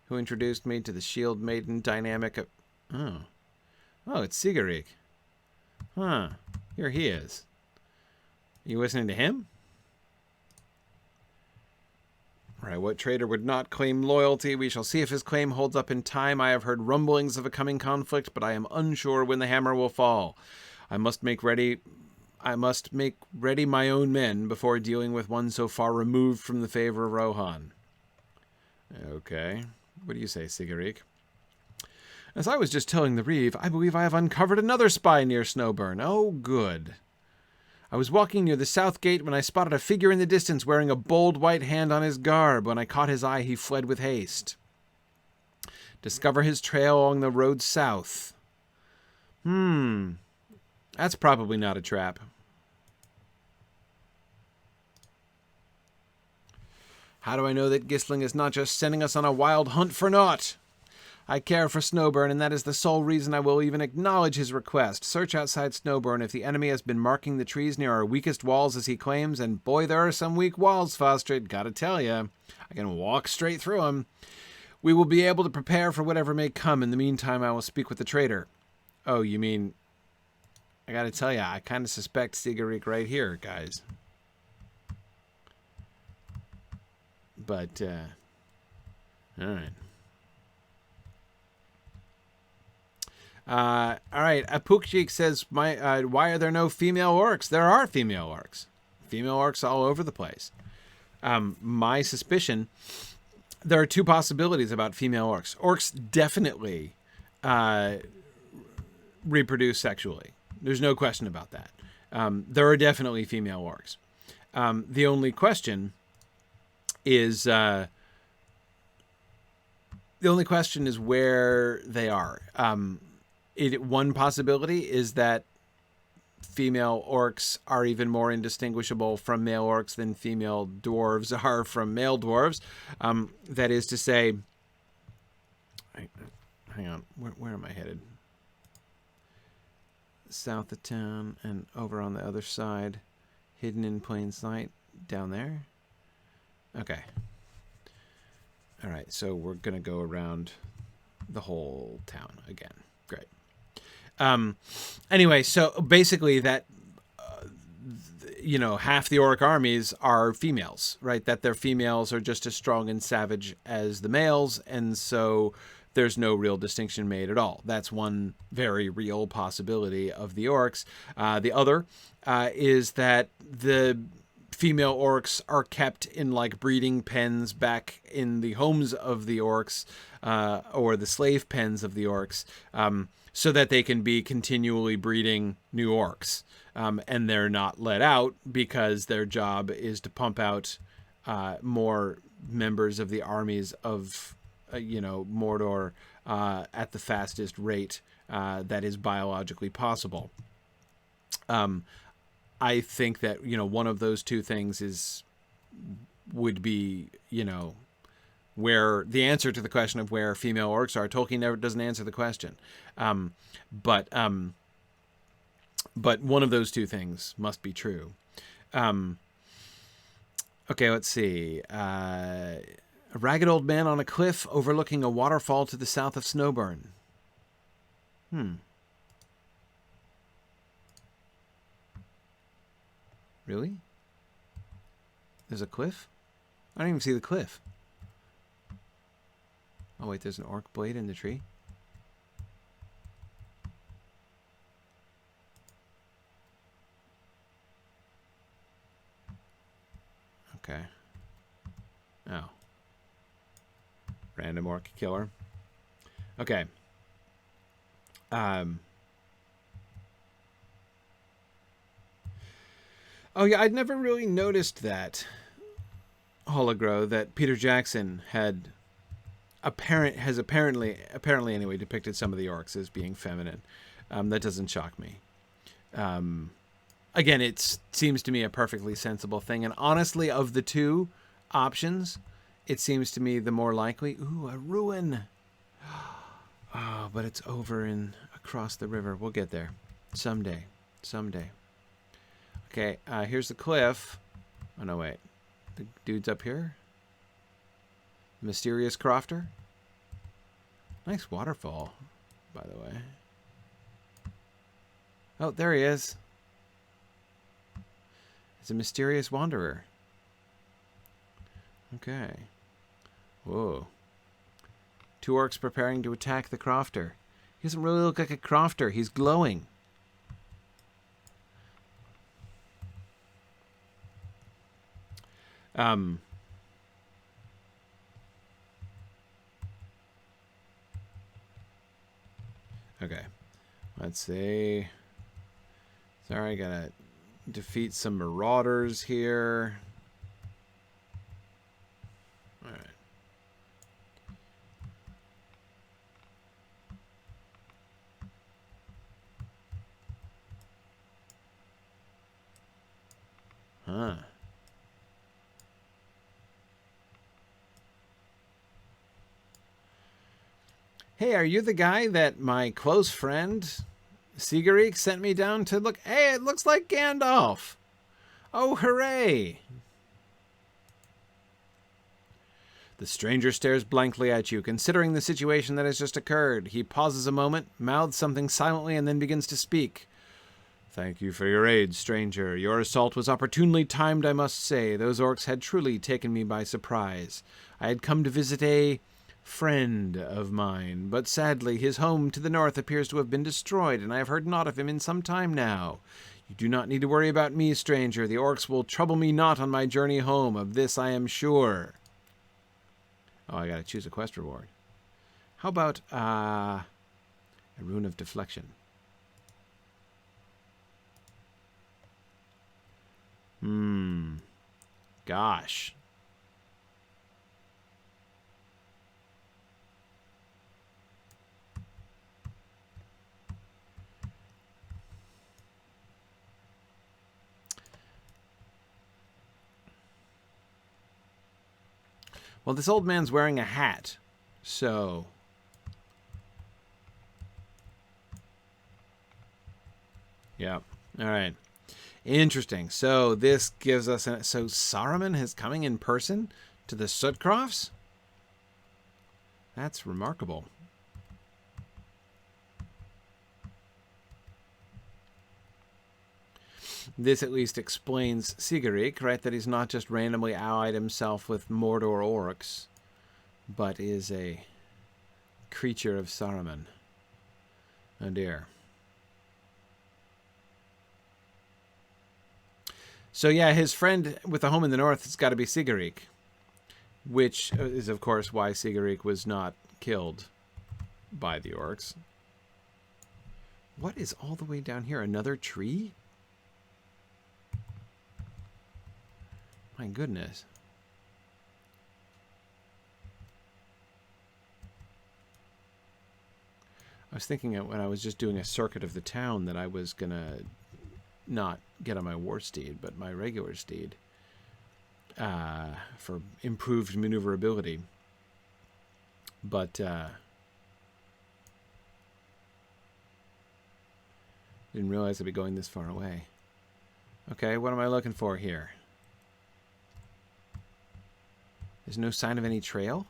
who introduced me to the shield maiden dynamic of... Oh, it's Sigurd. Huh. Here he is. You listening to him? Right, what traitor would not claim loyalty? We shall see if his claim holds up in time. I have heard rumblings of a coming conflict, but I am unsure when the hammer will fall. I must make ready my own men before dealing with one so far removed from the favor of Rohan. Okay. What do you say, Sigurd? As I was just telling the Reeve, I believe I have uncovered another spy near Snowbourn. Oh, good. I was walking near the south gate when I spotted a figure in the distance wearing a bold white hand on his garb. When I caught his eye, he fled with haste. Discover his trail along the road south. That's probably not a trap. How do I know that Gisling is not just sending us on a wild hunt for naught? I care for Snowbourn, and that is the sole reason I will even acknowledge his request. Search outside Snowbourn if the enemy has been marking the trees near our weakest walls as he claims, and boy, there are some weak walls, Fastred, gotta tell ya. I can walk straight through them. We will be able to prepare for whatever may come. In the meantime, I will speak with the traitor. Oh, you mean... I gotta tell ya, I kind of suspect Sigurd right here, guys. But, alright. Alright, Apukjik says, why are there no female orcs? There are female orcs. Female orcs all over the place. My suspicion, there are two possibilities about female orcs. Orcs definitely reproduce sexually. There's no question about that. There are definitely female orcs. The only question is The only question is where they are. One possibility is that female orcs are even more indistinguishable from male orcs than female dwarves are from male dwarves. That is to say, hang on, where am I headed? South of town and over on the other side, hidden in plain sight, down there. Okay. All right, so we're going to go around the whole town again. Great. Anyway, so basically that, half the orc armies are females, right? That their females are just as strong and savage as the males, and so there's no real distinction made at all. That's one very real possibility of the orcs. The other is that the female orcs are kept in like breeding pens back in the homes of the orcs, or the slave pens of the orcs, so that they can be continually breeding new orcs. And they're not let out because their job is to pump out more members of the armies of, Mordor at the fastest rate that is biologically possible. I think that, one of those two things would be, where the answer to the question of where female orcs are. Tolkien never doesn't answer the question. But one of those two things must be true. Okay, let's see. A ragged old man on a cliff overlooking a waterfall to the south of Snowbourn. Really? There's a cliff? I don't even see the cliff. Oh, wait, there's an orc blade in the tree? Okay. Oh. Random orc killer. Okay. Oh yeah, I'd never really noticed that hologrow that Peter Jackson has apparently anyway depicted some of the orcs as being feminine. That doesn't shock me. Again, it seems to me a perfectly sensible thing, and honestly, of the two options, it seems to me the more likely. Ooh, a ruin. Oh, but it's over across the river. We'll get there someday. Okay, here's the cliff. Oh, no, wait. The dude's up here. Mysterious crofter. Nice waterfall, by the way. Oh, there he is. It's a mysterious wanderer. Okay. Whoa. Two orcs preparing to attack the crofter. He doesn't really look like a crofter. He's glowing. Okay. Let's see. Sorry, I gotta defeat some marauders here. Alright. Huh. Hey, are you the guy that my close friend Sigurd sent me down to look? Hey, it looks like Gandalf. Oh, hooray. The stranger stares blankly at you, considering the situation that has just occurred. He pauses a moment, mouths something silently, and then begins to speak. Thank you for your aid, stranger. Your assault was opportunely timed, I must say. Those orcs had truly taken me by surprise. I had come to visit a friend of mine, but sadly his home to the north appears to have been destroyed, and I have heard naught of him in some time now. You do not need to worry about me, stranger. The orcs will trouble me not on my journey home. Of this I am sure. Oh, I gotta choose a quest reward. How about a rune of deflection? Gosh. Well, this old man's wearing a hat, so... Yeah, all right. Interesting. So this gives us... So Saruman is coming in person to the Sutcrofts? That's remarkable. This at least explains Sigurd, right? That he's not just randomly allied himself with Mordor orcs, but is a creature of Saruman. Oh dear. So yeah, his friend with a home in the north has got to be Sigurd, which is of course why Sigurd was not killed by the orcs. What is all the way down here? Another tree? My goodness. I was thinking when I was just doing a circuit of the town that I was going to not get on my war steed, but my regular steed for improved maneuverability. But didn't realize I'd be going this far away. Okay, what am I looking for here? There's no sign of any trail?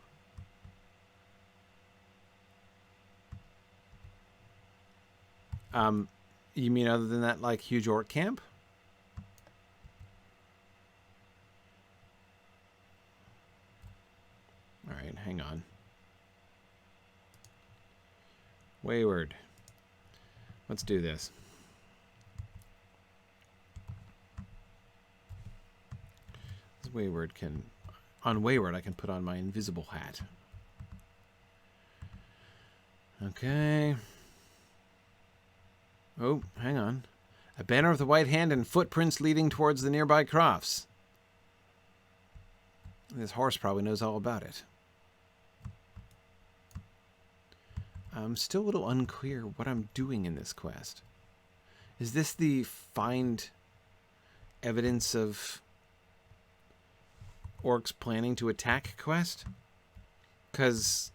You mean other than that, like, huge orc camp? All right, hang on. Wayward. Let's do this. This Wayward can... On Wayward, I can put on my invisible hat. Okay. Oh, hang on. A banner of the white hand and footprints leading towards the nearby crofts. This horse probably knows all about it. I'm still a little unclear what I'm doing in this quest. Is this the find evidence of orcs planning to attack quest? Because,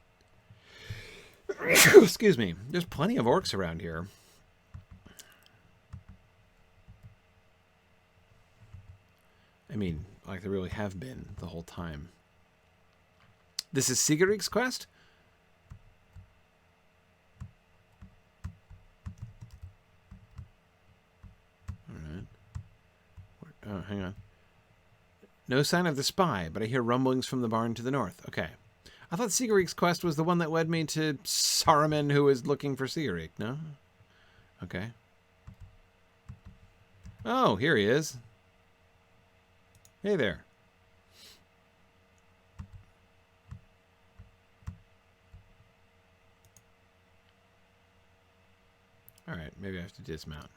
excuse me, there's plenty of orcs around here. I mean, like there really have been the whole time. This is Sigurd's quest? Alright. Oh, hang on. No sign of the spy, but I hear rumblings from the barn to the north. Okay. I thought Sigurd's quest was the one that led me to Saruman, who is looking for Sigurd. No? Okay. Oh, here he is. Hey there. All right, maybe I have to dismount.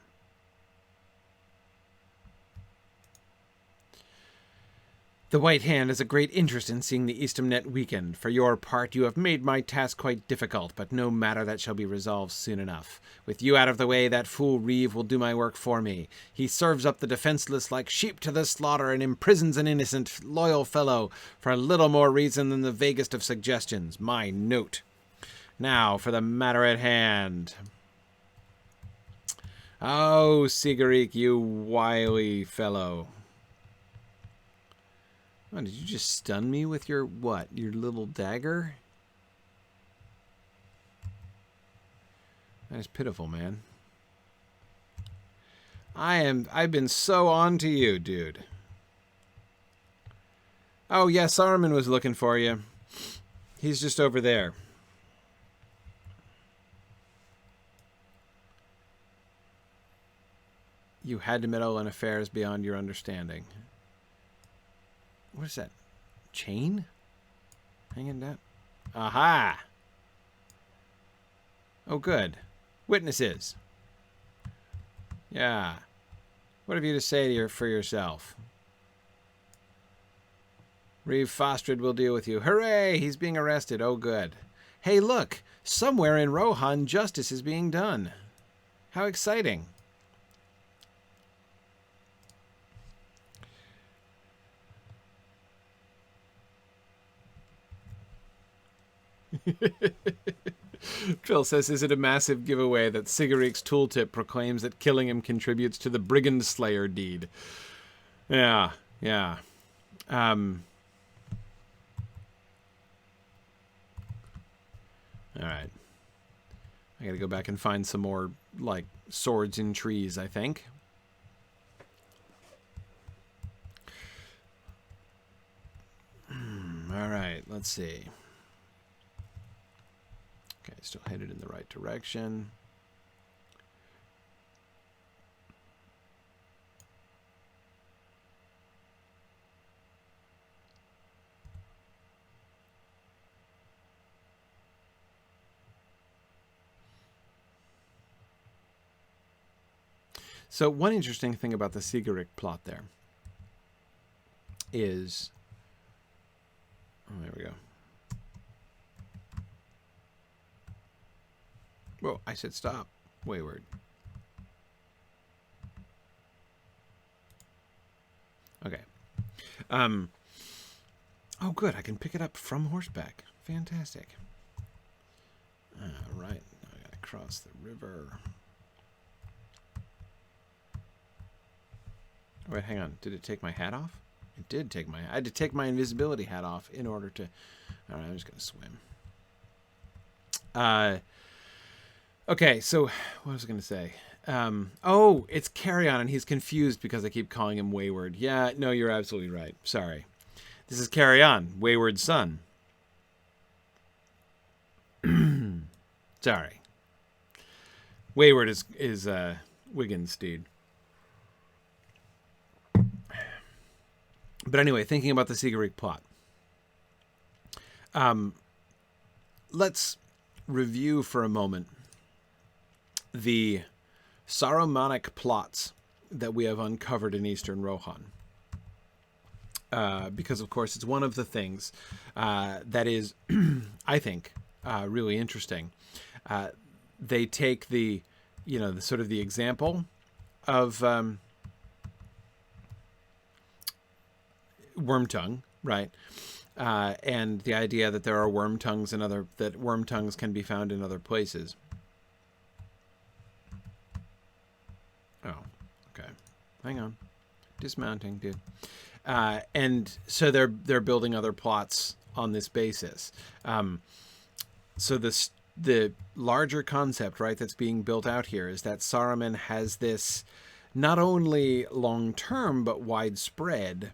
The White Hand has a great interest in seeing the Eastamnet weakened. For your part, you have made my task quite difficult, but no matter, that shall be resolved soon enough. With you out of the way, that fool Reeve will do my work for me. He serves up the defenseless like sheep to the slaughter and imprisons an innocent, loyal fellow for a little more reason than the vaguest of suggestions. My note. Now for the matter at hand. Oh, Sigurd, you wily fellow. Oh, did you just stun me with your, what, your little dagger? That is pitiful, man. I've been so on to you, dude. Oh, yeah, Saruman was looking for you. He's just over there. You had to meddle in affairs beyond your understanding. What is that? Chain? Hanging down? Aha! Oh, good. Witnesses. Yeah. What have you to say for yourself? Reeve Fastred will deal with you. Hooray! He's being arrested. Oh, good. Hey, look! Somewhere in Rohan, justice is being done. How exciting. Trill says, is it a massive giveaway that Sigurik's tooltip proclaims that killing him contributes to the Brigand Slayer deed? Yeah, yeah. All right. I gotta go back and find some more, like, swords in trees, I think. All right, let's see. Okay, still headed in the right direction. So one interesting thing about the Sigurik plot there is... Oh, there we go. Whoa, I said stop. Wayward. Okay. Oh, good. I can pick it up from horseback. Fantastic. All right. Now I gotta cross the river. Oh, wait, hang on. Did it take my hat off? It did take my... I had to take my invisibility hat off in order to... All right, I'm just gonna swim. Okay, so what was I going to say? Oh, it's Carrion, and he's confused because I keep calling him Wayward. Yeah, no, you're absolutely right. Sorry. This is Carrion, Wayward's son. Sorry. Wayward is Wiggins' dude. But anyway, thinking about the Sigurik plot. Let's review for a moment the Sarumanic plots that we have uncovered in Eastern Rohan. Because, of course, it's one of the things that is, I think, really interesting. They take the sort of the example of Wormtongue, right? And the idea that there are worm tongues that worm tongues can be found in other places. Oh, okay. Hang on. Dismounting, dude. And so they're building other plots on this basis. So the larger concept, right, that's being built out here is that Saruman has this not only long-term but widespread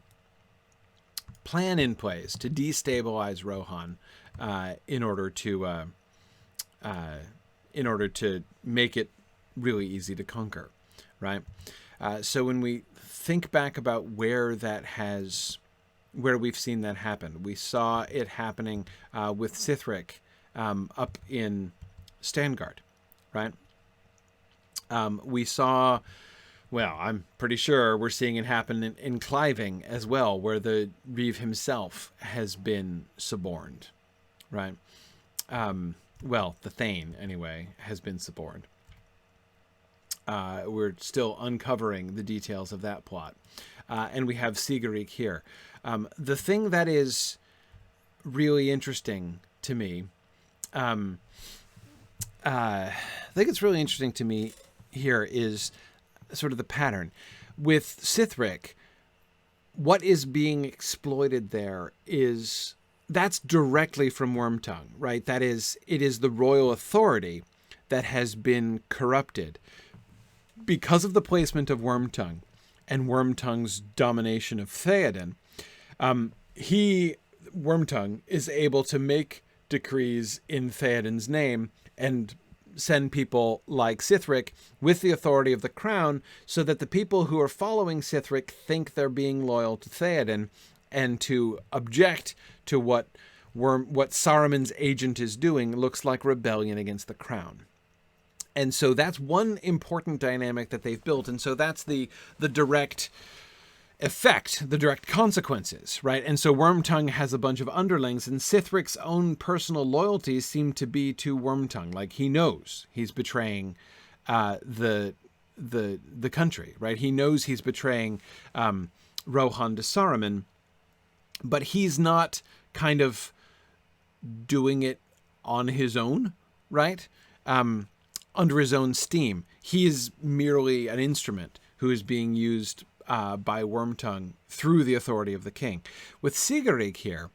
plan in place to destabilize Rohan in order to make it really easy to conquer. Right. So when we think back about where we've seen that happen, we saw it happening with Sithric up in Stangard, right? We saw, well, I'm pretty sure we're seeing it happen in Cliving as well, where the Reeve himself has been suborned, right? Well, the Thane, anyway, has been suborned. We're still uncovering the details of that plot. And we have Sigurik here. The thing that is really interesting to me, I think it's really interesting to me here is sort of the pattern. With Sithric, what is being exploited there is, that's directly from Wormtongue, right? That is, it is the royal authority that has been corrupted because of the placement of Wormtongue and Wormtongue's domination of Theoden. Wormtongue is able to make decrees in Theoden's name and send people like Sithric with the authority of the crown so that the people who are following Sithric think they're being loyal to Theoden and to object to what Saruman's agent is doing looks like rebellion against the crown. And so that's one important dynamic that they've built. And so that's the direct effect, the direct consequences, right? And so Wormtongue has a bunch of underlings, and Sithric's own personal loyalties seem to be to Wormtongue. Like, he knows he's betraying the country, right? He knows he's betraying Rohan to Saruman, but he's not kind of doing it on his own, right? Under his own steam. He is merely an instrument who is being used by Wormtongue through the authority of the king. With Sigurd here,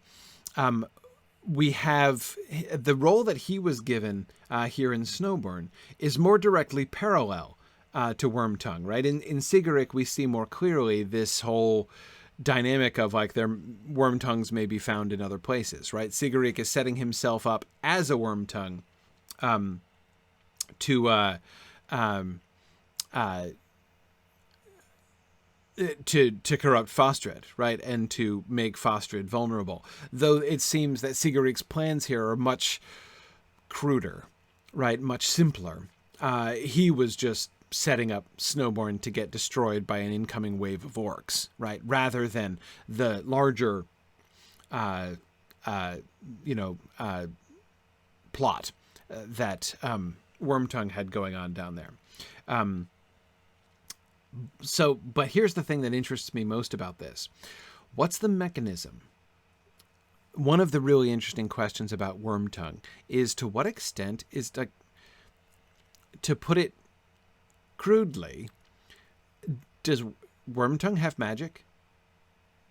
we have the role that he was given here in Snowbourn is more directly parallel to Wormtongue, right? In Sigurd, we see more clearly this whole dynamic of like their Wormtongues may be found in other places, right? Sigurd is setting himself up as a Wormtongue to corrupt Fastred, right, and to make Fastred vulnerable. Though it seems that Sigurd's plans here are much cruder, right, much simpler. He was just setting up Snowbourn to get destroyed by an incoming wave of orcs, right, rather than the larger, plot that Wormtongue had going on down there. But here's the thing that interests me most about this. What's the mechanism? One of the really interesting questions about Wormtongue is to what extent is, to put it crudely, does Wormtongue have magic?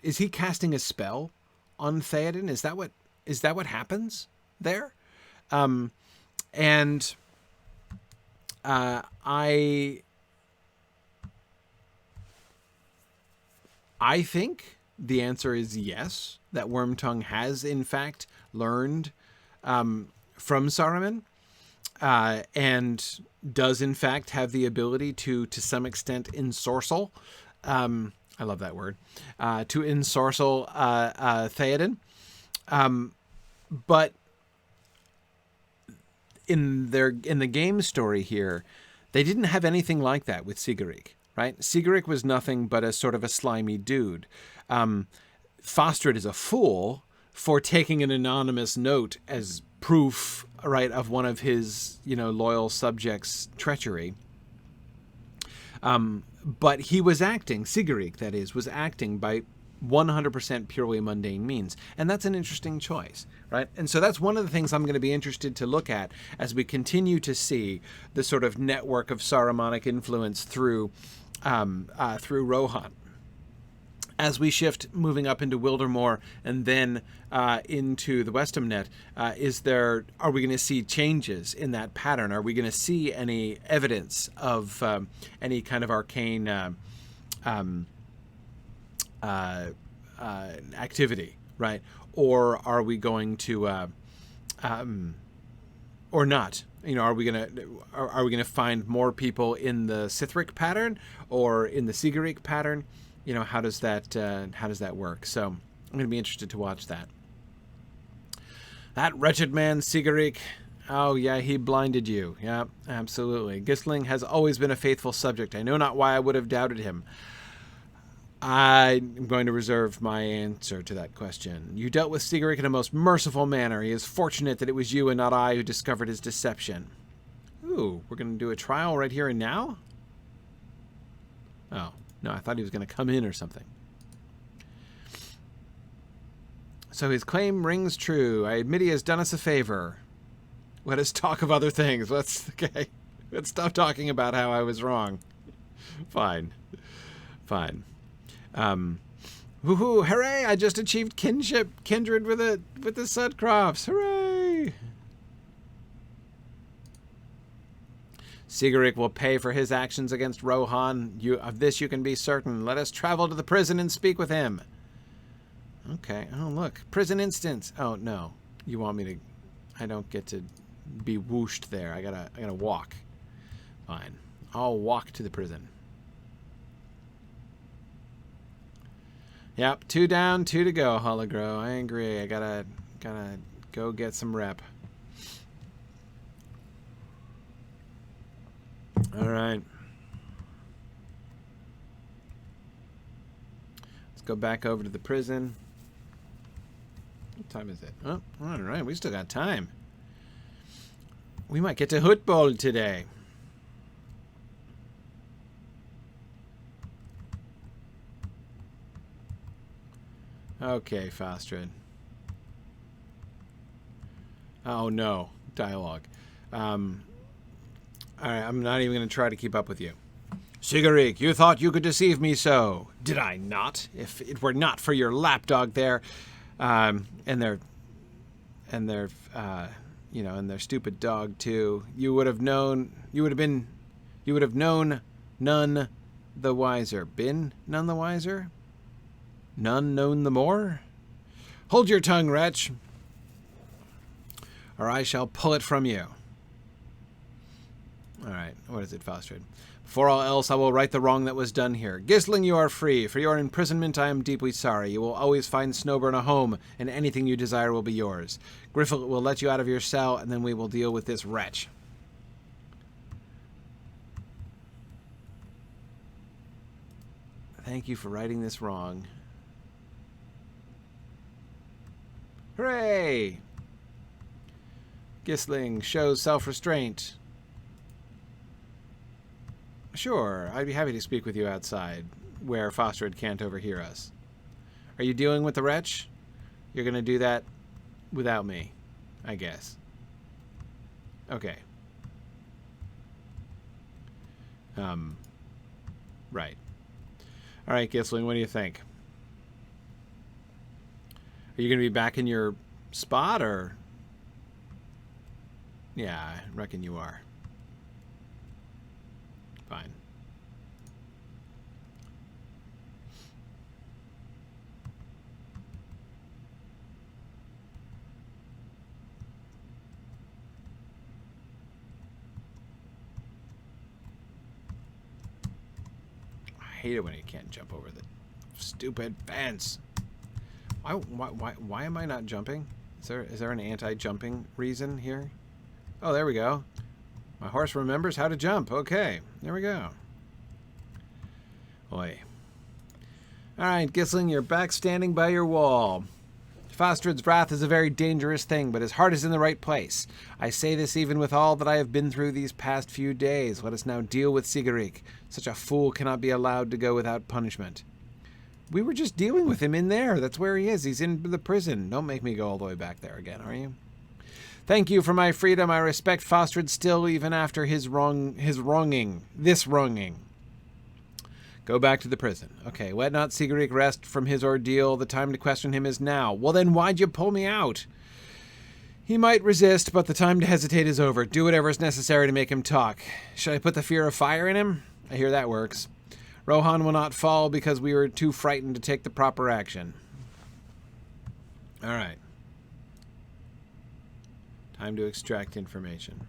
Is he casting a spell on Theoden? Is that what happens there? I think the answer is yes, that Wormtongue has in fact learned from Saruman, and does in fact have the ability to some extent ensorcel. I love that word. To ensorcel Theoden. But in the game story here, they didn't have anything like that with Sigurd. Right? Sigurd was nothing but a sort of a slimy dude. Fastred is a fool for taking an anonymous note as proof, right, of one of his, loyal subjects' treachery. But he was acting, Sigurd, that is, was acting by 100% purely mundane means. And that's an interesting choice, right? And so that's one of the things I'm going to be interested to look at as we continue to see the sort of network of Sarumanic influence through Rohan. As we shift moving up into Wildermoor and then into the Westamnet, are we going to see changes in that pattern? Are we going to see any evidence of any kind of arcane activity, right? Or are we going to, or not? Are we gonna find more people in the Sithric pattern or in the Sigurd pattern? How does that work? So I'm gonna be interested to watch that. That wretched man Sigurd. Oh yeah, he blinded you. Yeah, absolutely. Gisling has always been a faithful subject. I know not why I would have doubted him. I'm going to reserve my answer to that question. You dealt with Sigurd in a most merciful manner. He is fortunate that it was you and not I who discovered his deception. Ooh, we're going to do a trial right here and now? Oh, no, I thought he was going to come in or something. So his claim rings true. I admit he has done us a favor. Let us talk of other things. Let's stop talking about how I was wrong. Fine. Woohoo, hooray, I just achieved kindred with the Sutcrofts. Hooray! Sigurd will pay for his actions against Rohan. Of this you can be certain. Let us travel to the prison and speak with him. Okay. Oh, look. Prison instance. Oh, no. You want me to... I don't get to be whooshed there. I gotta walk. Fine. I'll walk to the prison. Yep, 2 down, 2 to go, Hologro. I agree. I gotta go get some rep. All right. Let's go back over to the prison. What time is it? Oh, all right. We still got time. We might get to Hytbold today. Okay, Fastred. Oh, no. Dialogue. All right, I'm not even going to try to keep up with you. Sigurd, you thought you could deceive me so. Did I not? If it were not for your lapdog there, and their stupid dog too, you would have known none the wiser. Been none the wiser? None known the more? Hold your tongue, wretch, or I shall pull it from you. All right, what is it, Fastred? Before all else, I will right the wrong that was done here. Gisling, you are free. For your imprisonment, I am deeply sorry. You will always find Snowbourn a home, and anything you desire will be yours. Gryfflet will let you out of your cell, and then we will deal with this wretch. Thank you for righting this wrong. Hooray! Gisling shows self-restraint. Sure, I'd be happy to speak with you outside, where Fastred can't overhear us. Are you dealing with the wretch? You're going to do that without me, I guess. Okay. Right. All right, Gisling, what do you think? Are you going to be back in your spot, or? Yeah, I reckon you are. Fine. I hate it when you can't jump over the stupid fence. Why am I not jumping? Is there an anti-jumping reason here? Oh, there we go. My horse remembers how to jump. Okay, there we go. Oi. Alright, Gisling, you're back standing by your wall. Fastred's wrath is a very dangerous thing, but his heart is in the right place. I say this even with all that I have been through these past few days. Let us now deal with Sigurd. Such a fool cannot be allowed to go without punishment. We were just dealing with him in there. That's where he is. He's in the prison. Don't make me go all the way back there again, are you? Thank you for my freedom. I respect Fastred still, even after this wronging. Go back to the prison. Okay, let not Sigurd rest from his ordeal. The time to question him is now. Well, then why'd you pull me out? He might resist, but the time to hesitate is over. Do whatever is necessary to make him talk. Should I put the fear of fire in him? I hear that works. Rohan will not fall because we were too frightened to take the proper action. All right. Time to extract information.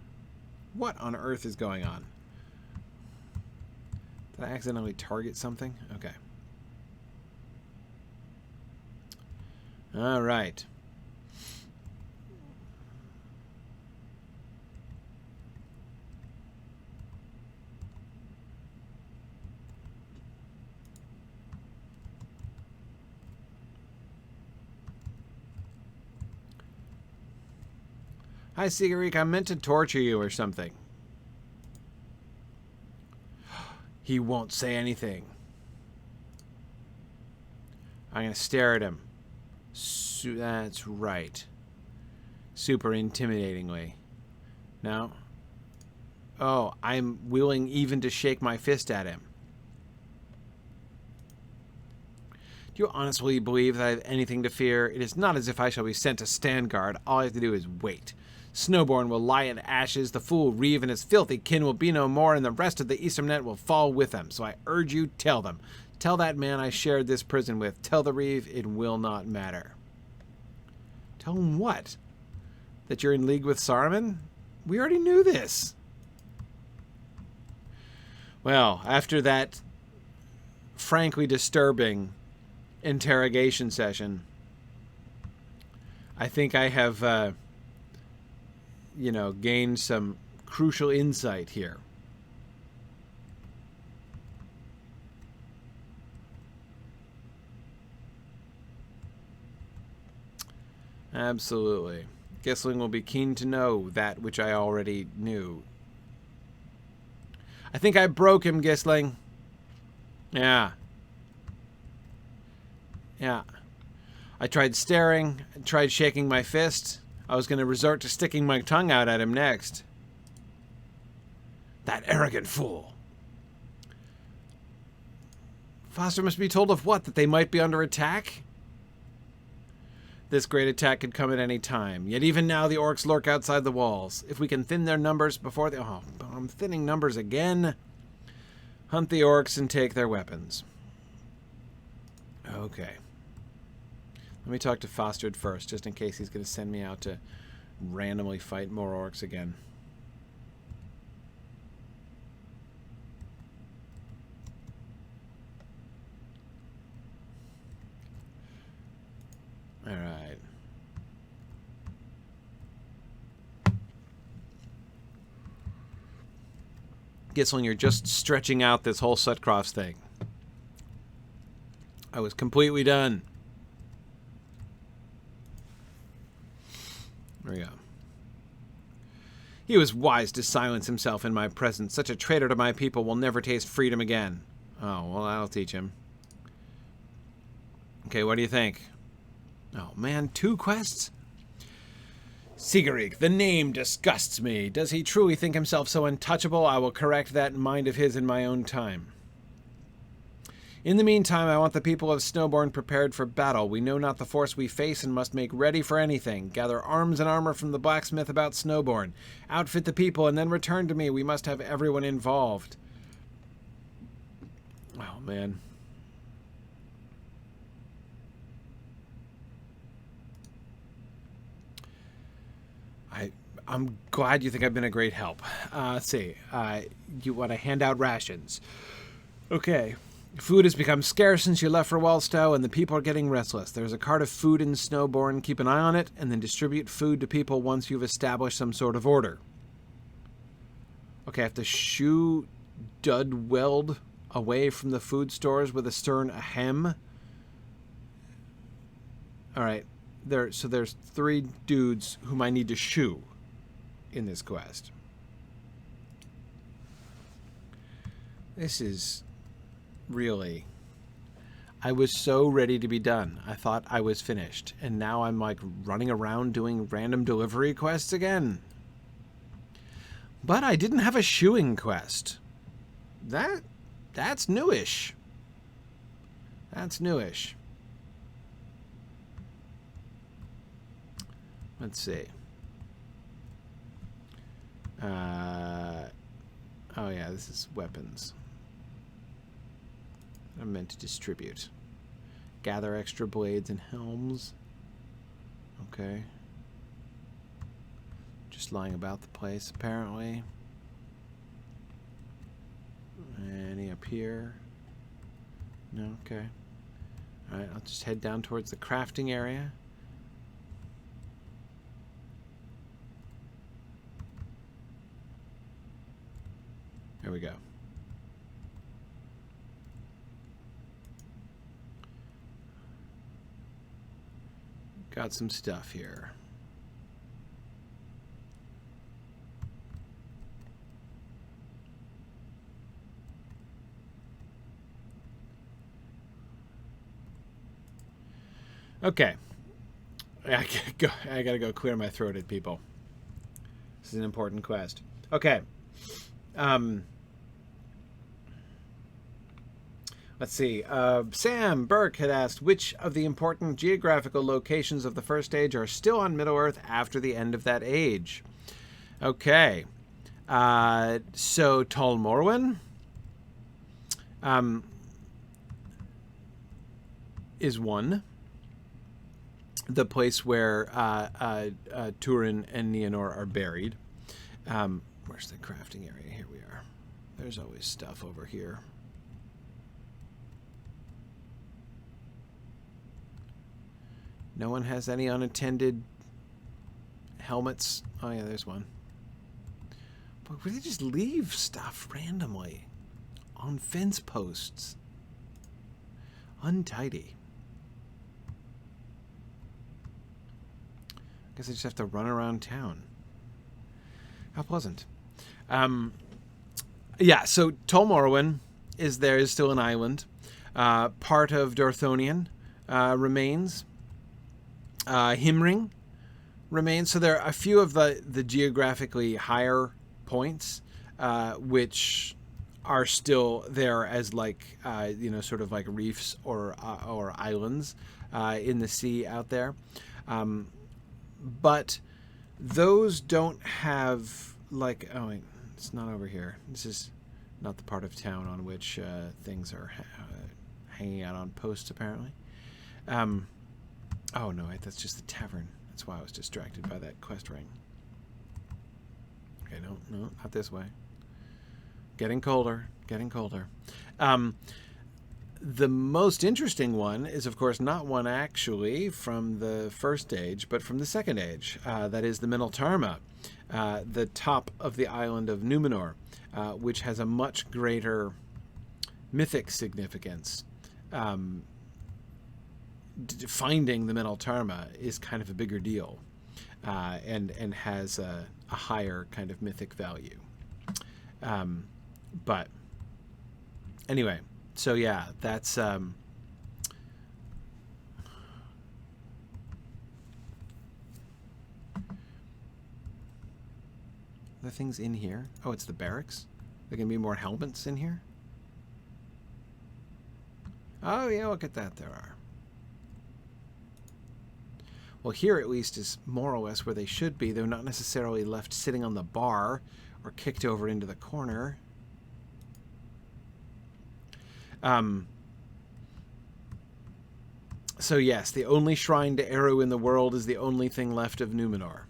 What on earth is going on? Did I accidentally target something? Okay. All right. Hi, Sigurd. I meant to torture you or something. He won't say anything. I'm going to stare at him. That's right. Super intimidatingly. No? Oh, I'm willing even to shake my fist at him. Do you honestly believe that I have anything to fear? It is not as if I shall be sent to stand guard. All I have to do is wait. Snowbourn will lie in ashes, the fool Reeve and his filthy kin will be no more, and the rest of the Eastern Net will fall with them. So I urge you, tell them. Tell that man I shared this prison with. Tell the Reeve it will not matter. Tell him what? That you're in league with Saruman? We already knew this. Well, after that frankly disturbing interrogation session, I think I have... gained some crucial insight here. Absolutely. Gisling will be keen to know that which I already knew. I think I broke him, Gisling. Yeah. Yeah. I tried staring, tried shaking my fist. I was going to resort to sticking my tongue out at him next. That arrogant fool. Foster must be told of what? That they might be under attack? This great attack could come at any time. Yet even now the orcs lurk outside the walls. If we can thin their numbers before they... Oh, I'm thinning numbers again. Hunt the orcs and take their weapons. Okay. Let me talk to Fastred first, just in case he's going to send me out to randomly fight more orcs again. All right. Gisling, you're just stretching out this whole Sutcrofts thing. I was completely done. There we go. He was wise to silence himself in my presence. Such a traitor to my people will never taste freedom again. Oh, well, that'll teach him. Okay, what do you think? Oh, man, 2 quests? Sigurd, the name disgusts me. Does he truly think himself so untouchable? I will correct that mind of his in my own time. In the meantime, I want the people of Snowbourn prepared for battle. We know not the force we face and must make ready for anything. Gather arms and armor from the blacksmith about Snowbourn. Outfit the people and then return to me. We must have everyone involved. Oh, man. I'm glad you think I've been a great help. Let's see. You want to hand out rations. Okay. Food has become scarce since you left for Wallstow, and the people are getting restless. There's a cart of food in Snowbourn. Keep an eye on it, and then distribute food to people once you've established some sort of order. Okay, I have to shoo Dudweld away from the food stores with a stern ahem. All right. So there's 3 dudes whom I need to shoo in this quest. This is really... I was so ready to be done. I thought I was finished. And now I'm like running around doing random delivery quests again. But I didn't have a shoeing quest. That's newish. That's newish. Let's see. Oh yeah, this is weapons. I'm meant to distribute. Gather extra blades and helms. Okay. Just lying about the place, apparently. Any up here? No, okay. Alright, I'll just head down towards the crafting area. There we go. Got some stuff here. Okay. I gotta go clear my throated, people. This is an important quest. Okay. Let's see. Sam Burke had asked which of the important geographical locations of the First Age are still on Middle-earth after the end of that age. Okay. So Tol Morwen is one. The place where Turin and Nienor are buried. Where's the crafting area? Here we are. There's always stuff over here. No one has any unattended helmets. Oh yeah, there's one. But where they just leave stuff randomly on fence posts. Untidy. I guess I just have to run around town. How pleasant. Yeah, so Tol Morwen is still an island. Part of Dorthonion remains. Himring remain. So there are a few of the geographically higher points, which are still there as like, sort of like reefs or islands in the sea out there. But those don't have like, oh, wait, it's not over here. This is not the part of town on which things are hanging out on posts, apparently. Oh, no, wait, that's just the tavern. That's why I was distracted by that quest ring. Okay, no, not this way. Getting colder, getting colder. The most interesting one is, of course, not one actually from the first age, but from the second age. That is the Minaltarma, the top of the island of Numenor, which has a much greater mythic significance. Finding the Minaltarma is kind of a bigger deal, and has a higher kind of mythic value. But anyway, so yeah, that's the things in here. Oh, it's the barracks. There can be more helmets in here. Oh yeah, look at that. There are. Well, here at least is more or less where they should be. They're not necessarily left sitting on the bar or kicked over into the corner. So yes, the only shrine to Eru in the world is the only thing left of Numenor.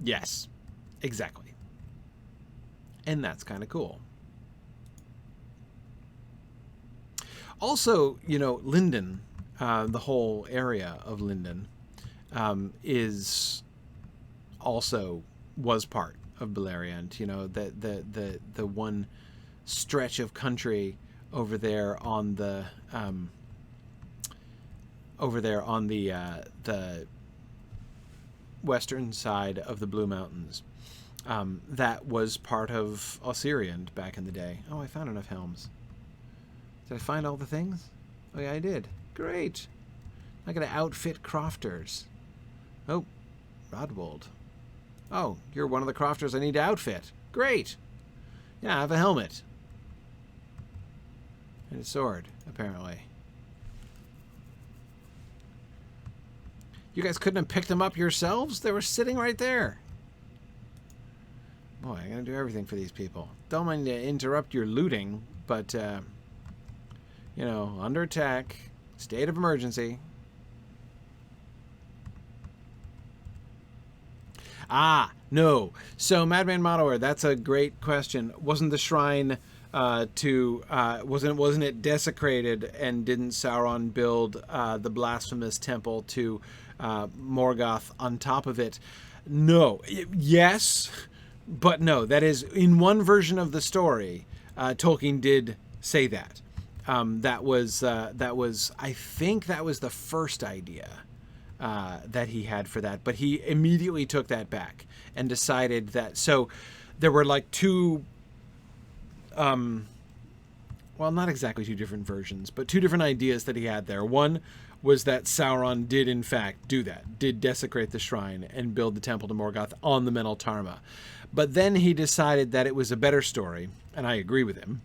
Yes, exactly. And that's kind of cool. Also, Linden, the whole area of Linden, was part of Beleriand. The one stretch of country over there on the western side of the Blue Mountains, that was part of Osirian back in the day. Oh, I found enough helms. Did I find all the things? Oh yeah, I did. Great. I gotta outfit crofters. Oh, Rodwold. Oh, you're one of the crofters I need to outfit. Great. Yeah, I have a helmet. And a sword, apparently. You guys couldn't have picked them up yourselves? They were sitting right there. Boy, I'm gonna do everything for these people. Don't mind to interrupt your looting, but, under attack, state of emergency. Ah, no. So, Madman Modower, that's a great question. Wasn't the shrine wasn't it desecrated, and didn't Sauron build the blasphemous temple to Morgoth on top of it? No. Yes, but no. That is, in one version of the story, Tolkien did say that. That was I think that was the first idea that he had for that, but he immediately took that back and decided that, so there were like two, well, not exactly two different versions, but two different ideas that he had there. One was that Sauron did in fact do that, did desecrate the shrine and build the temple to Morgoth on the Minaltarma. But then he decided that it was a better story, and I agree with him,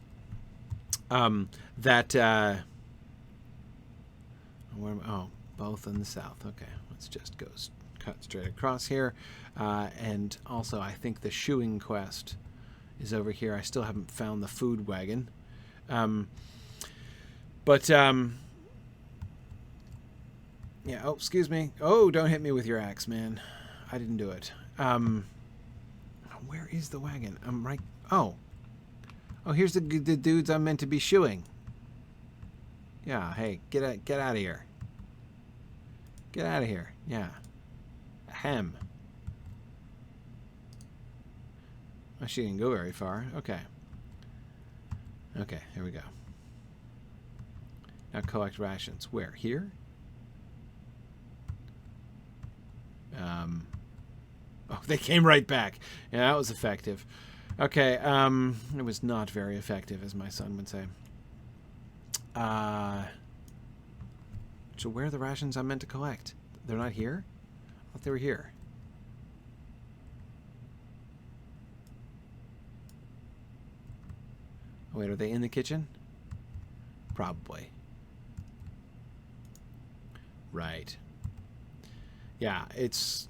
both in the south. Okay, let's just cut straight across here. And also, I think the shoeing quest is over here. I still haven't found the food wagon. Yeah, oh, excuse me. Oh, don't hit me with your axe, man. I didn't do it. Where is the wagon? I'm right. Oh, here's the dudes I'm meant to be shoeing. Yeah, hey, get out of here. Get out of here. Yeah. Ahem. Oh, she didn't go very far. Okay. Okay, here we go. Now collect rations. Where? Here? Oh, they came right back. Yeah, that was effective. Okay, it was not very effective, as my son would say. So where are the rations I'm meant to collect? They're not here? I thought they were here. Oh, wait, are they in the kitchen? Probably. Right. Yeah, it's...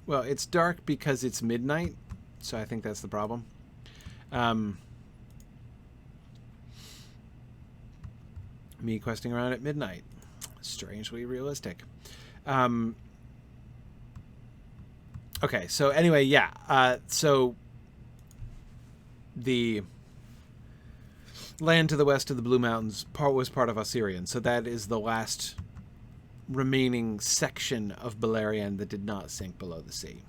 Well, it's dark because it's midnight, so I think that's the problem. Me questing around at midnight. Strangely realistic. Okay, so anyway, yeah. So the land to the west of the Blue Mountains was part of Osirian, so that is the last remaining section of Beleriand that did not sink below the sea.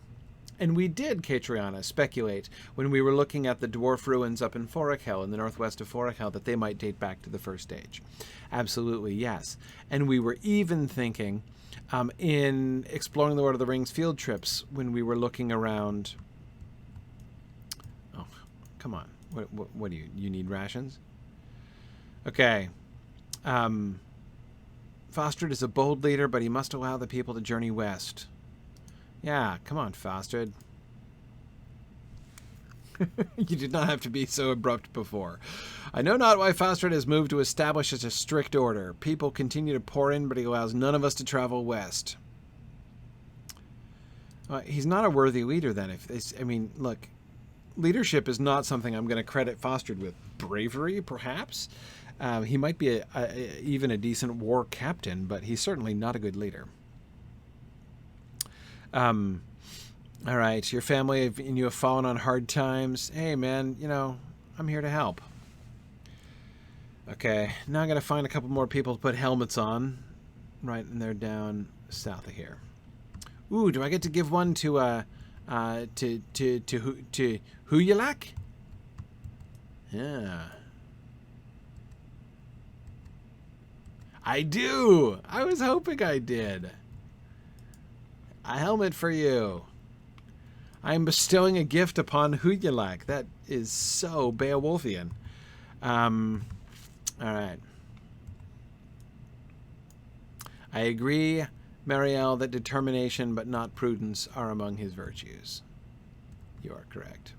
And we did, Catriona, speculate when we were looking at the dwarf ruins up in Forakhel, in the northwest of Forakhel, that they might date back to the first age. Absolutely, yes. And we were even thinking, in exploring the Lord of the Rings field trips, when we were looking around... Oh, come on. What do you need rations? Okay. Fastred is a bold leader, but he must allow the people to journey west. Yeah, come on, Fastred. You did not have to be so abrupt before. I know not why Fastred has moved to establish such a strict order. People continue to pour in, but he allows none of us to travel west. He's not a worthy leader, then. I mean, look, leadership is not something I'm going to credit Fastred with. Bravery, perhaps? He might be even a decent war captain, but he's certainly not a good leader. All right, your family and you have fallen on hard times. Hey, man, you know, I'm here to help. Okay, now I gotta find a couple more people to put helmets on. Right, and they're down south of here. Ooh, do I get to give one to Huyalak? Yeah. I do! I was hoping I did. A helmet for you. I am bestowing a gift upon Huyalak. That is so Beowulfian. All right. I agree, Marielle, that determination but not prudence are among his virtues. You are correct.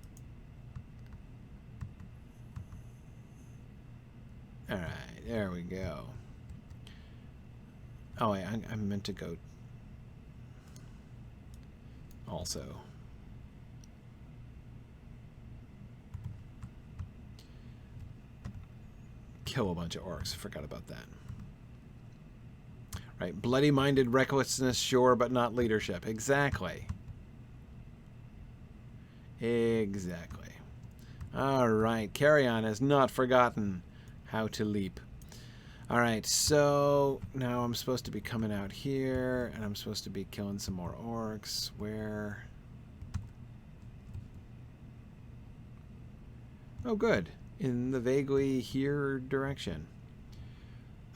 All right, there we go. Oh, wait, I meant to go also. Kill a bunch of orcs. Forgot about that. Right. Bloody-minded recklessness, sure, but not leadership. Exactly. Exactly. All right. Carrion has not forgotten how to leap. All right. So now I'm supposed to be coming out here, and I'm supposed to be killing some more orcs. Where? Oh, good. In the vaguely here direction.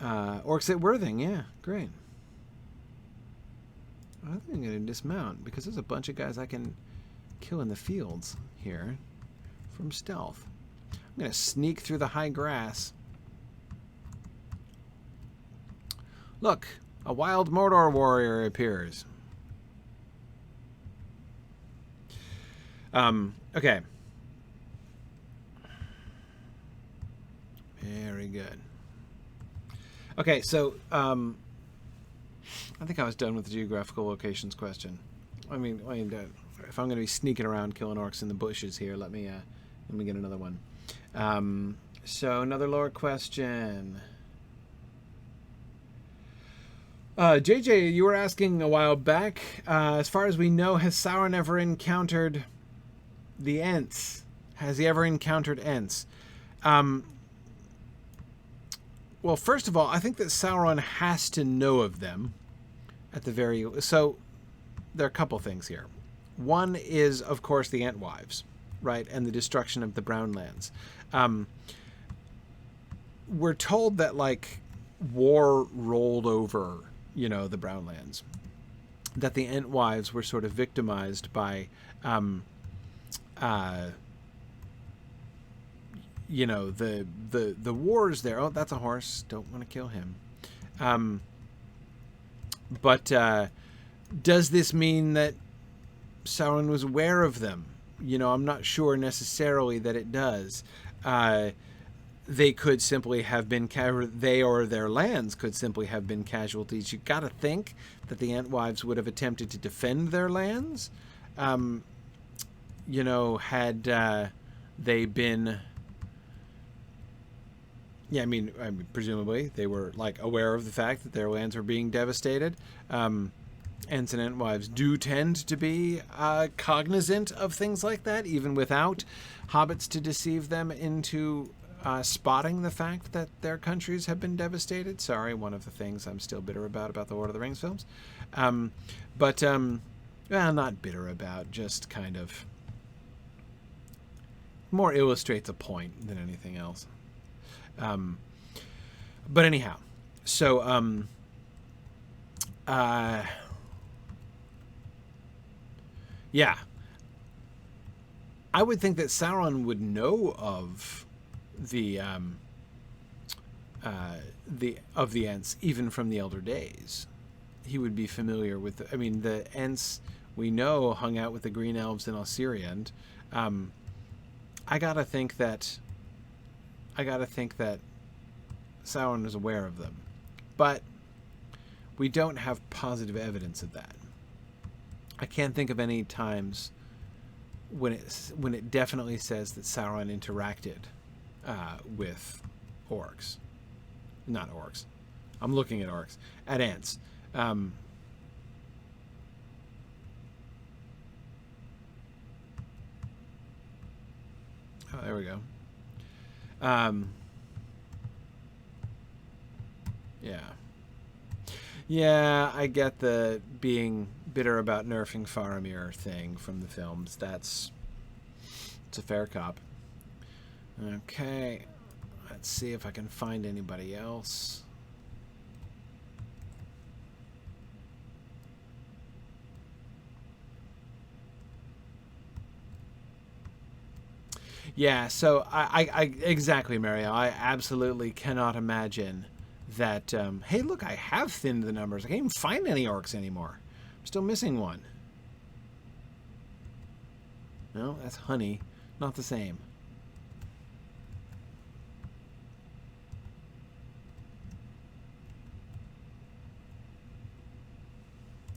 Orcs at Worthing, yeah, great. I think I'm going to dismount because there's a bunch of guys I can kill in the fields here from stealth. I'm going to sneak through the high grass. Look, a wild Mordor warrior appears. Okay. Very good. Okay, so I think I was done with the geographical locations question. I mean, if I'm going to be sneaking around killing orcs in the bushes here, let me get another one. So another lore question. JJ, you were asking a while back. As far as we know, has Sauron ever encountered the Ents? Has he ever encountered Ents? Well, first of all, I think that Sauron has to know of them at the very... So, there are a couple things here. One is, of course, the Entwives, right? And the destruction of the Brownlands. We're told that, like, war rolled over, you know, the Brownlands. That the Entwives were sort of victimized by... you know, the wars there. Oh, that's a horse. Don't want to kill him. But does this mean that Sauron was aware of them? You know, I'm not sure necessarily that it does. they could simply have been, they or their lands could simply have been casualties. You got to think that the Entwives would have attempted to defend their lands, had they been. Yeah, I mean, presumably they were aware of the fact that their lands were being devastated. Ents and Entwives do tend to be cognizant of things like that, even without hobbits to deceive them into spotting the fact that their countries have been devastated. Sorry, one of the things I'm still bitter about the Lord of the Rings films. Well, not bitter about, just kind of more illustrates a point than anything else. But anyhow, so yeah, I would think that Sauron would know of the Ents even from the Elder Days. He would be familiar with. The Ents we know hung out with the Green Elves in Osirian. And I gotta think that Sauron is aware of them, but we don't have positive evidence of that. I can't think of any times when it definitely says that Sauron interacted with orcs. Not orcs. I'm looking at orcs. At Ents. Oh, there we go. Yeah. Yeah, I get the being bitter about nerfing Faramir thing from the films. It's a fair cop. Okay. Let's see if I can find anybody else. Yeah, so I exactly, Mario. I absolutely cannot imagine that, hey, look, I have thinned the numbers. I can't even find any orcs anymore. I'm still missing one. No, that's honey. Not the same.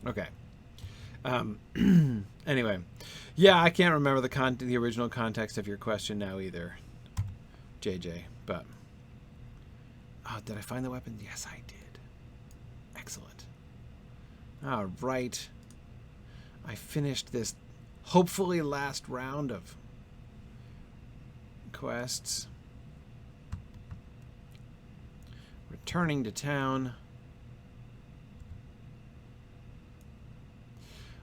Okay. Anyway. Yeah, I can't remember the original context of your question now either, JJ, but... Oh, did I find the weapon? Yes, I did. Excellent. All right. I finished this hopefully last round of quests. Returning to town.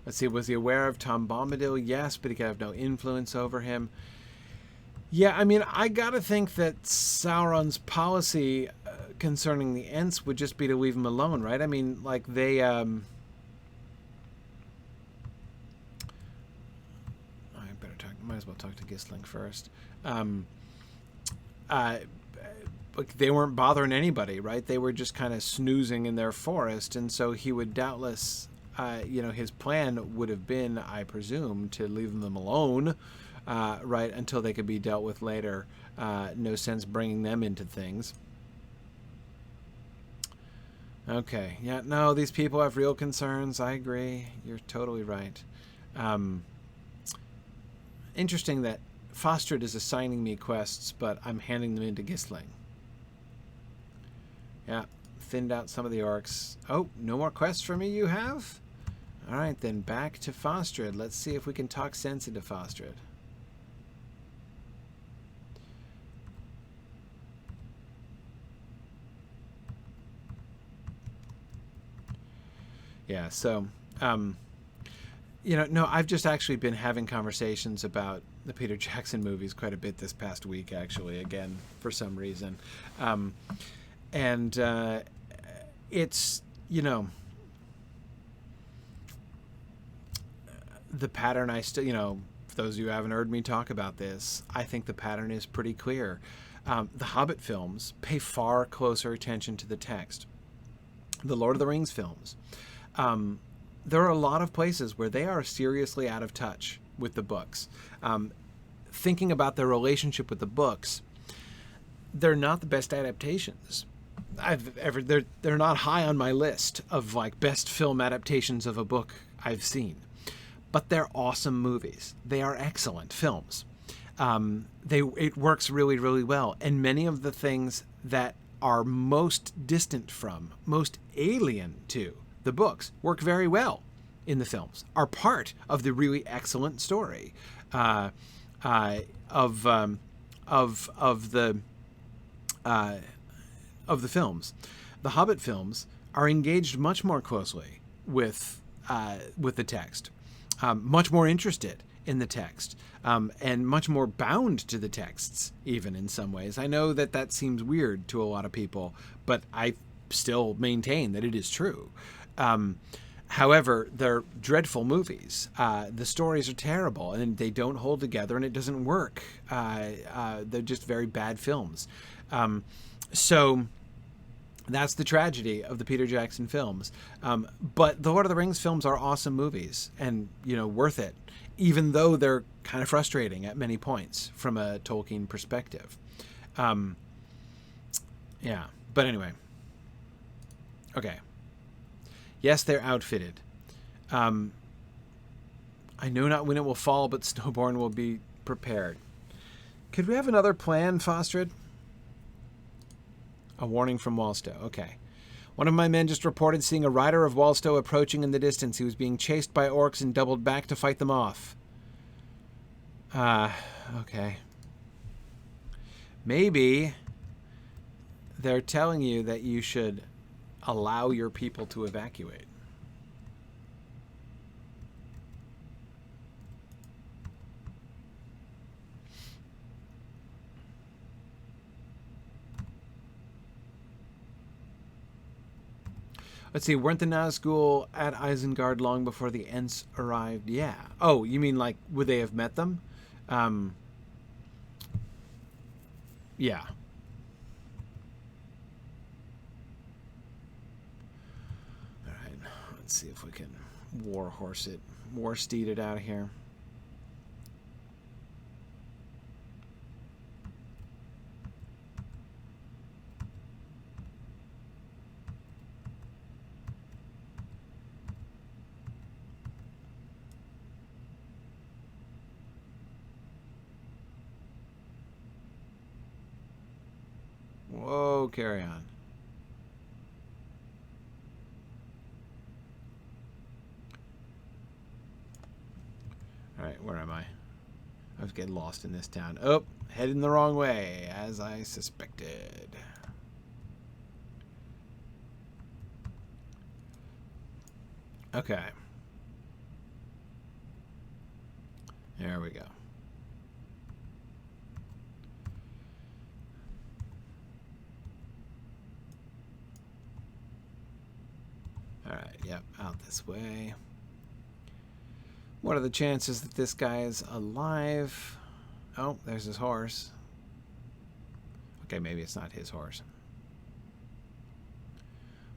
Let's see, was he aware of Tom Bombadil? Yes, but he could have no influence over him. Yeah, I gotta think that Sauron's policy concerning the Ents would just be to leave him alone, right? They... I might as well talk to Gisling first. They weren't bothering anybody, right? They were just kind of snoozing in their forest, and so he would doubtless... his plan would have been, I presume, to leave them alone, right, until they could be dealt with later. No sense bringing them into things. Okay, yeah, no, these people have real concerns. I agree. You're totally right. Interesting that Fastred is assigning me quests, but I'm handing them into Gisling. Yeah, thinned out some of the orcs. Oh, no more quests for me you have? All right, then back to Fastred. Let's see if we can talk sense into Fastred. Yeah, so, no, I've just actually been having conversations about the Peter Jackson movies quite a bit this past week, actually, again, for some reason. It's, the pattern I still, for those of you who haven't heard me talk about this, I think the pattern is pretty clear. The Hobbit films pay far closer attention to the text. The Lord of the Rings films, there are a lot of places where they are seriously out of touch with the books. Thinking about their relationship with the books, they're not the best adaptations I've ever. They're not high on my list of like best film adaptations of a book I've seen, but they're awesome movies. They are excellent films. It works really, really well, and many of the things that are most distant from, most alien to the books work very well in the films. Are part of the really excellent story of the films. The Hobbit films are engaged much more closely with the text, much more interested in the text, and much more bound to the texts, even in some ways. I know that that seems weird to a lot of people, but I still maintain that it is true. However, they're dreadful movies. The stories are terrible, and they don't hold together, and it doesn't work. They're just very bad films. So that's the tragedy of the Peter Jackson films. But the Lord of the Rings films are awesome movies, and worth it, even though they're kind of frustrating at many points from a Tolkien perspective. Yeah, but anyway. Okay. Yes, they're outfitted. I know not when it will fall, but Snowbourn will be prepared. Could we have another plan, Fastred? A warning from Wallstow. Okay. One of my men just reported seeing a rider of Wallstow approaching in the distance. He was being chased by orcs and doubled back to fight them off. Okay. Maybe they're telling you that you should allow your people to evacuate. Let's see, weren't the Nazgul at Isengard long before the Ents arrived? Yeah. Oh, you mean like, would they have met them? Yeah. Alright, let's see if we can war steed it out of here. Whoa, carry on. Alright, where am I? I was getting lost in this town. Oh, heading the wrong way, as I suspected. Okay. There we go. Alright, yep, out this way. What are the chances that this guy is alive? Oh, there's his horse. Okay, maybe it's not his horse.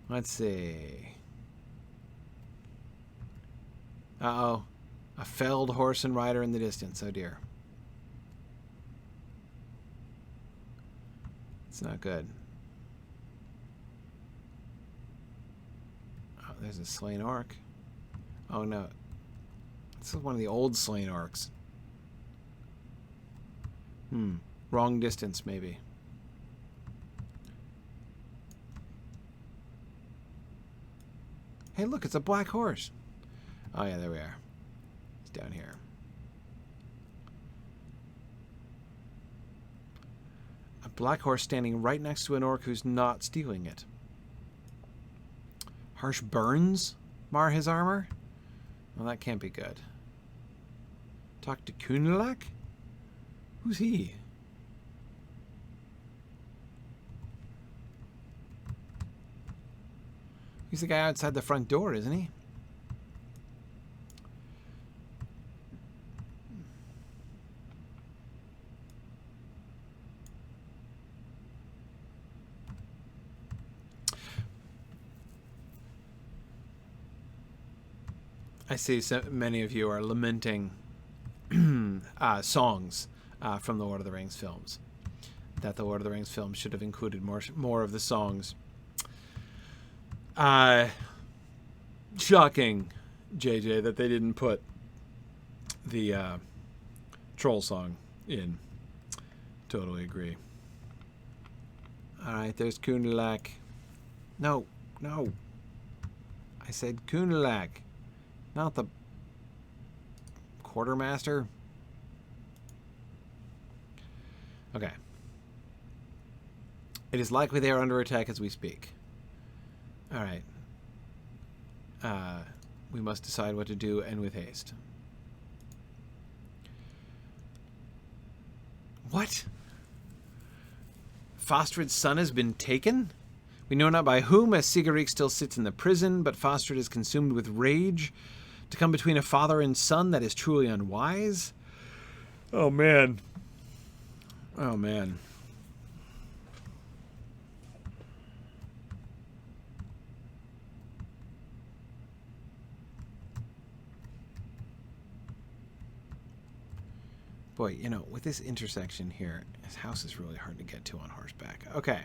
Let's see. Uh-oh. A felled horse and rider in the distance. Oh, dear. It's not good. Oh, there's a slain orc. Oh, no. This is one of the old slain orcs. Wrong distance, maybe. Hey, look, it's a black horse. Oh, yeah, there we are. It's down here. A black horse standing right next to an orc who's not stealing it. Harsh burns mar his armor? Well, that can't be good. Talk to Kunalak? Who's he? He's the guy outside the front door, isn't he? I see so many of you are lamenting songs from the Lord of the Rings films. that the Lord of the Rings film should have included more of the songs. Shocking, JJ, that they didn't put the troll song in. Totally agree. All right, there's Kunalak. No. I said Kunalak, not the quartermaster. Okay. It is likely they are under attack as we speak. All right. We must decide what to do, and with haste. What? Fastred's son has been taken? We know not by whom, as Sigaric still sits in the prison, but Fastred is consumed with rage. To come between a father and son, that is truly unwise. Oh, man. Oh, man. Boy, you know, with this intersection here, his house is really hard to get to on horseback. Okay.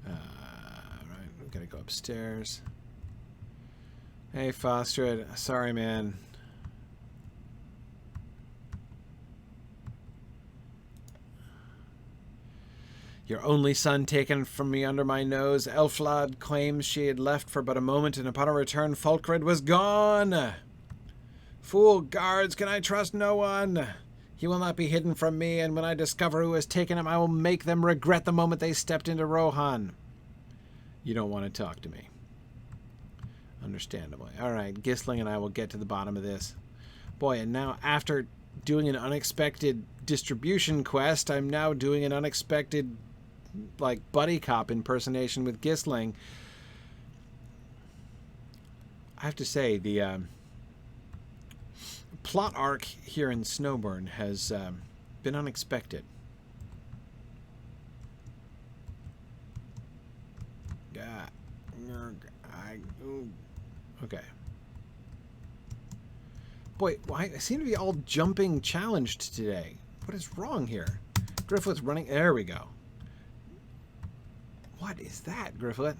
Right, we've got to go upstairs. Hey, Fastred. Sorry, man. Your only son taken from me under my nose. Elflad claims she had left for but a moment, and upon her return, Fulkred was gone. Fool guards, can I trust no one? He will not be hidden from me, and when I discover who has taken him, I will make them regret the moment they stepped into Rohan. You don't want to talk to me. Understandably. All right, Gisling and I will get to the bottom of this. Boy, and now after doing an unexpected distribution quest, I'm now doing an unexpected, like, buddy cop impersonation with Gisling. I have to say, the plot arc here in Snowbourn has been unexpected. Okay. Boy, I seem to be all jumping challenged today. What is wrong here? Gryfflet's running. There we go. What is that, Gryfflet?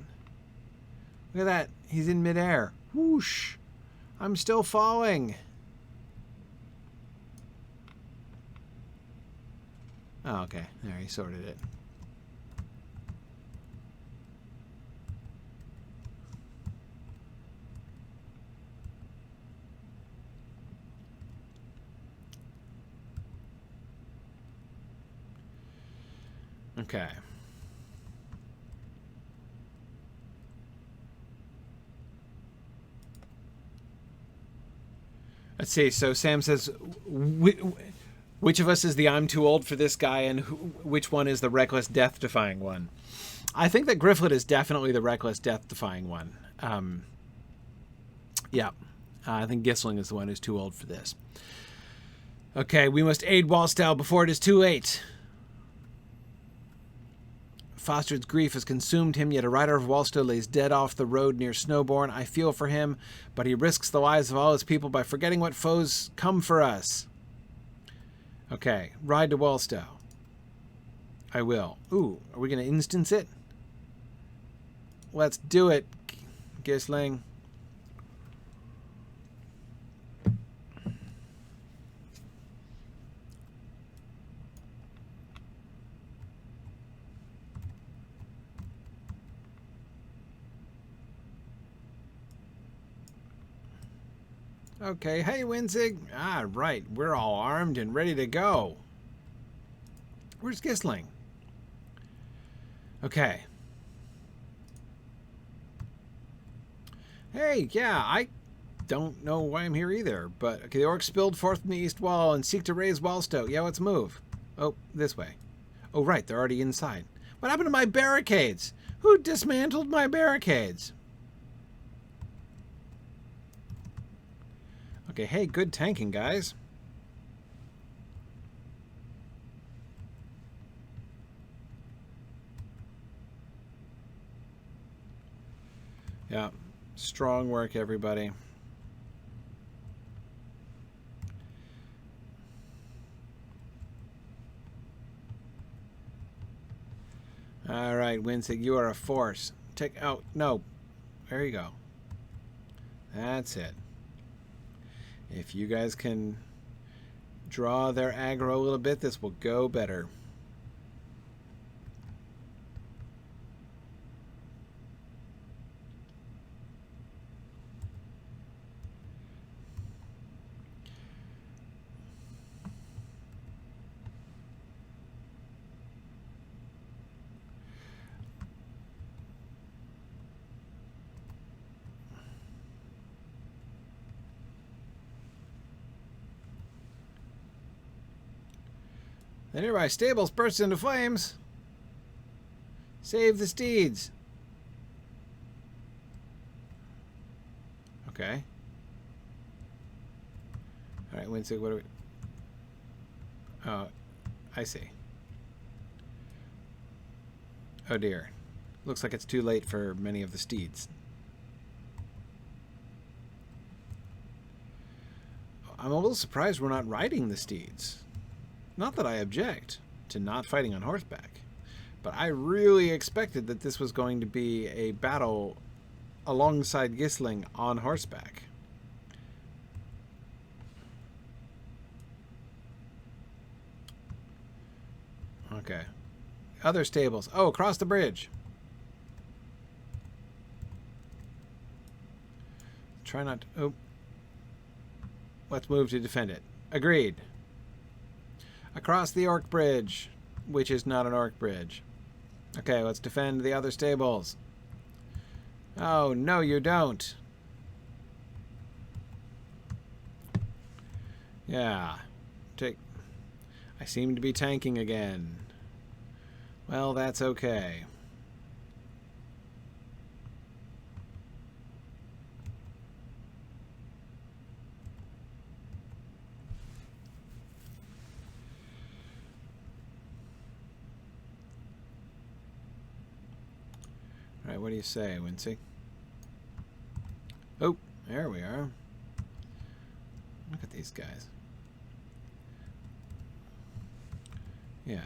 Look at that. He's in midair. Whoosh. I'm still falling. Oh, okay. There, he sorted it. Okay. Let's see. So Sam says, which of us is the I'm too old for this guy, and which one is the reckless death-defying one? I think that Gryfflet is definitely the reckless death-defying one. Yeah. I think Gisling is the one who's too old for this. Okay, we must aid Wallstow before it is too late. Fastred's grief has consumed him, yet a rider of Wallstow lays dead off the road near Snowbourn. I feel for him, but he risks the lives of all his people by forgetting what foes come for us. Okay, ride to Wallstow. I will. Ooh, are we going to instance it? Let's do it, Gisling. Okay, hey, Winsig. Ah, right. We're all armed and ready to go. Where's Gisling? Okay. Hey, yeah, I don't know why I'm here either, but okay, the orcs spilled forth from the east wall and seek to raise Wallstow. Yeah, let's move. Oh, this way. Oh, right, they're already inside. What happened to my barricades? Who dismantled my barricades? Okay, hey, good tanking, guys. Yeah. Strong work, everybody. All right, Winsig, you are a force. Take out. No. There you go. That's it. If you guys can draw their aggro a little bit, this will go better. The nearby stables burst into flames. Save the steeds. Okay. All right, Winsig, what do we... Oh, I see. Oh dear. Looks like it's too late for many of the steeds. I'm a little surprised we're not riding the steeds. Not that I object to not fighting on horseback, but I really expected that this was going to be a battle alongside Gisling on horseback. Okay. Other stables. Oh, across the bridge. Try not to... Oh. Let's move to defend it. Agreed. Across the Orc Bridge, which is not an Orc Bridge. Okay, let's defend the other stables. Oh, no, you don't. Yeah. I seem to be tanking again. Well, that's okay. All right, what do you say, Winsig? Oh, there we are. Look at these guys. Yeah.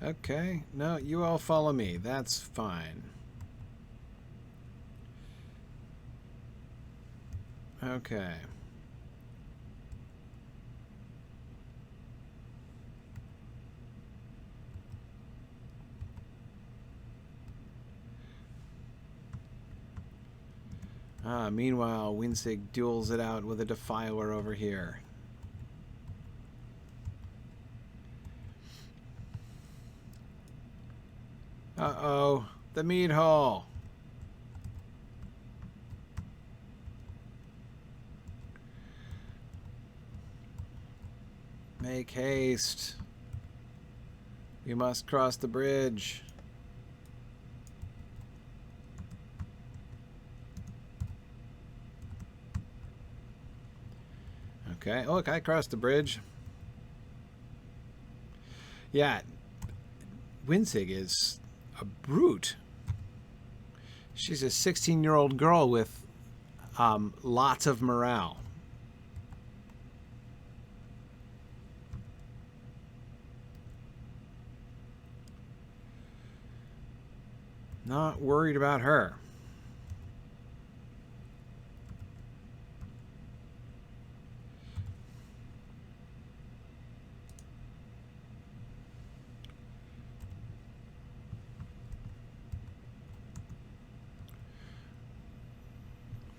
Okay. No, you all follow me. That's fine. Okay. Meanwhile, Winsig duels it out with a defiler over here. Uh-oh, the mead hall. Make haste. We must cross the bridge. Okay, oh, look, I crossed the bridge. Yeah, Winsig is a brute. She's a 16-year-old girl with lots of morale. Not worried about her.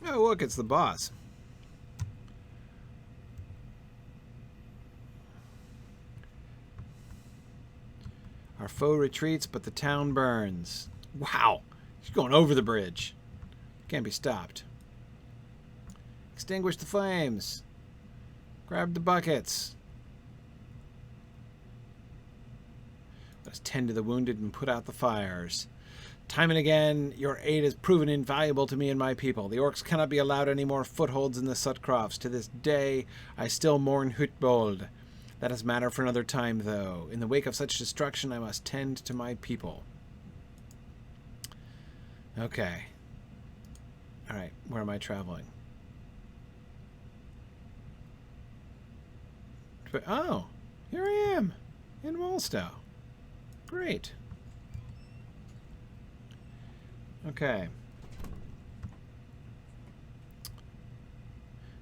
Oh, look, it's the boss. Our foe retreats, but the town burns. Wow, she's going over the bridge. Can't be stopped. Extinguish the flames. Grab the buckets. Let us tend to the wounded and put out the fires. Time and again, your aid has proven invaluable to me and my people. The orcs cannot be allowed any more footholds in the Sutcrofts. To this day, I still mourn Hytbold. That is matter for another time, though. In the wake of such destruction, I must tend to my people. Okay. All right, where am I traveling? Oh, here I am in Wallstow. Great. Okay.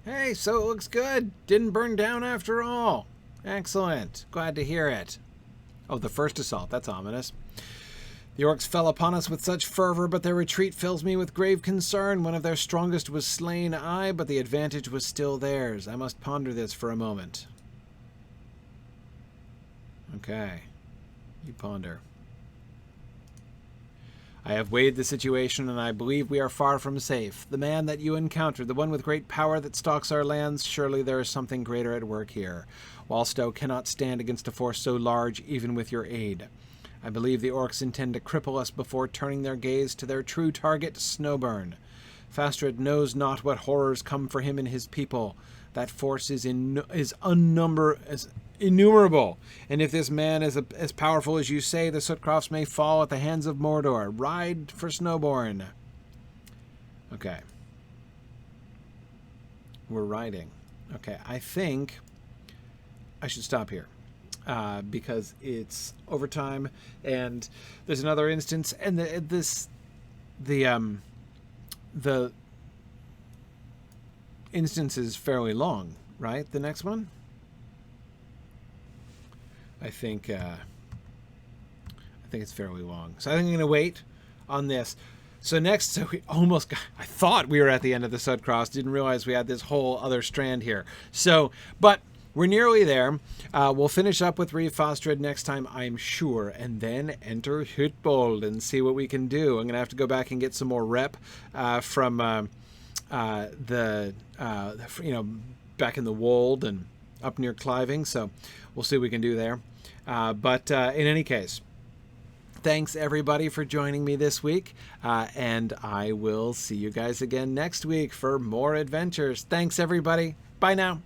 Hey, so it looks good. Didn't burn down after all. Excellent. Glad to hear it. Oh, the first assault. That's ominous. The orcs fell upon us with such fervor, but their retreat fills me with grave concern. One of their strongest was slain, aye, but the advantage was still theirs. I must ponder this for a moment. Okay. You ponder. I have weighed the situation, and I believe we are far from safe. The man that you encountered, the one with great power that stalks our lands, surely there is something greater at work here. Wallstow cannot stand against a force so large, even with your aid. I believe the orcs intend to cripple us before turning their gaze to their true target, Snowbourn. Fastred knows not what horrors come for him and his people. That force is innumerable, and if this man is as powerful as you say, the Sutcrofts may fall at the hands of Mordor. Ride for Snowbourn. Okay. We're riding. Okay, I think I should stop here because it's overtime, and there's another instance, and the instance is fairly long, right? The next one? I think it's fairly long. So I think I'm going to wait on this. So next, we almost got, I thought we were at the end of the Sutcrofts, didn't realize we had this whole other strand here. So, but we're nearly there. We'll finish up with Reeve Fastred next time, I'm sure, and then enter Hytbold and see what we can do. I'm going to have to go back and get some more rep from back in the Wold and up near Cliving, so we'll see what we can do there. But in any case, thanks everybody for joining me this week, and I will see you guys again next week for more adventures. Thanks everybody. Bye now.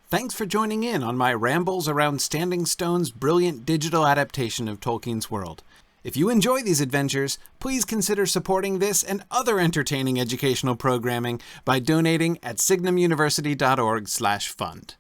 Thanks for joining in on my rambles around Standing Stone's brilliant digital adaptation of Tolkien's world. If you enjoy these adventures, please consider supporting this and other entertaining educational programming by donating at signumuniversity.org/fund.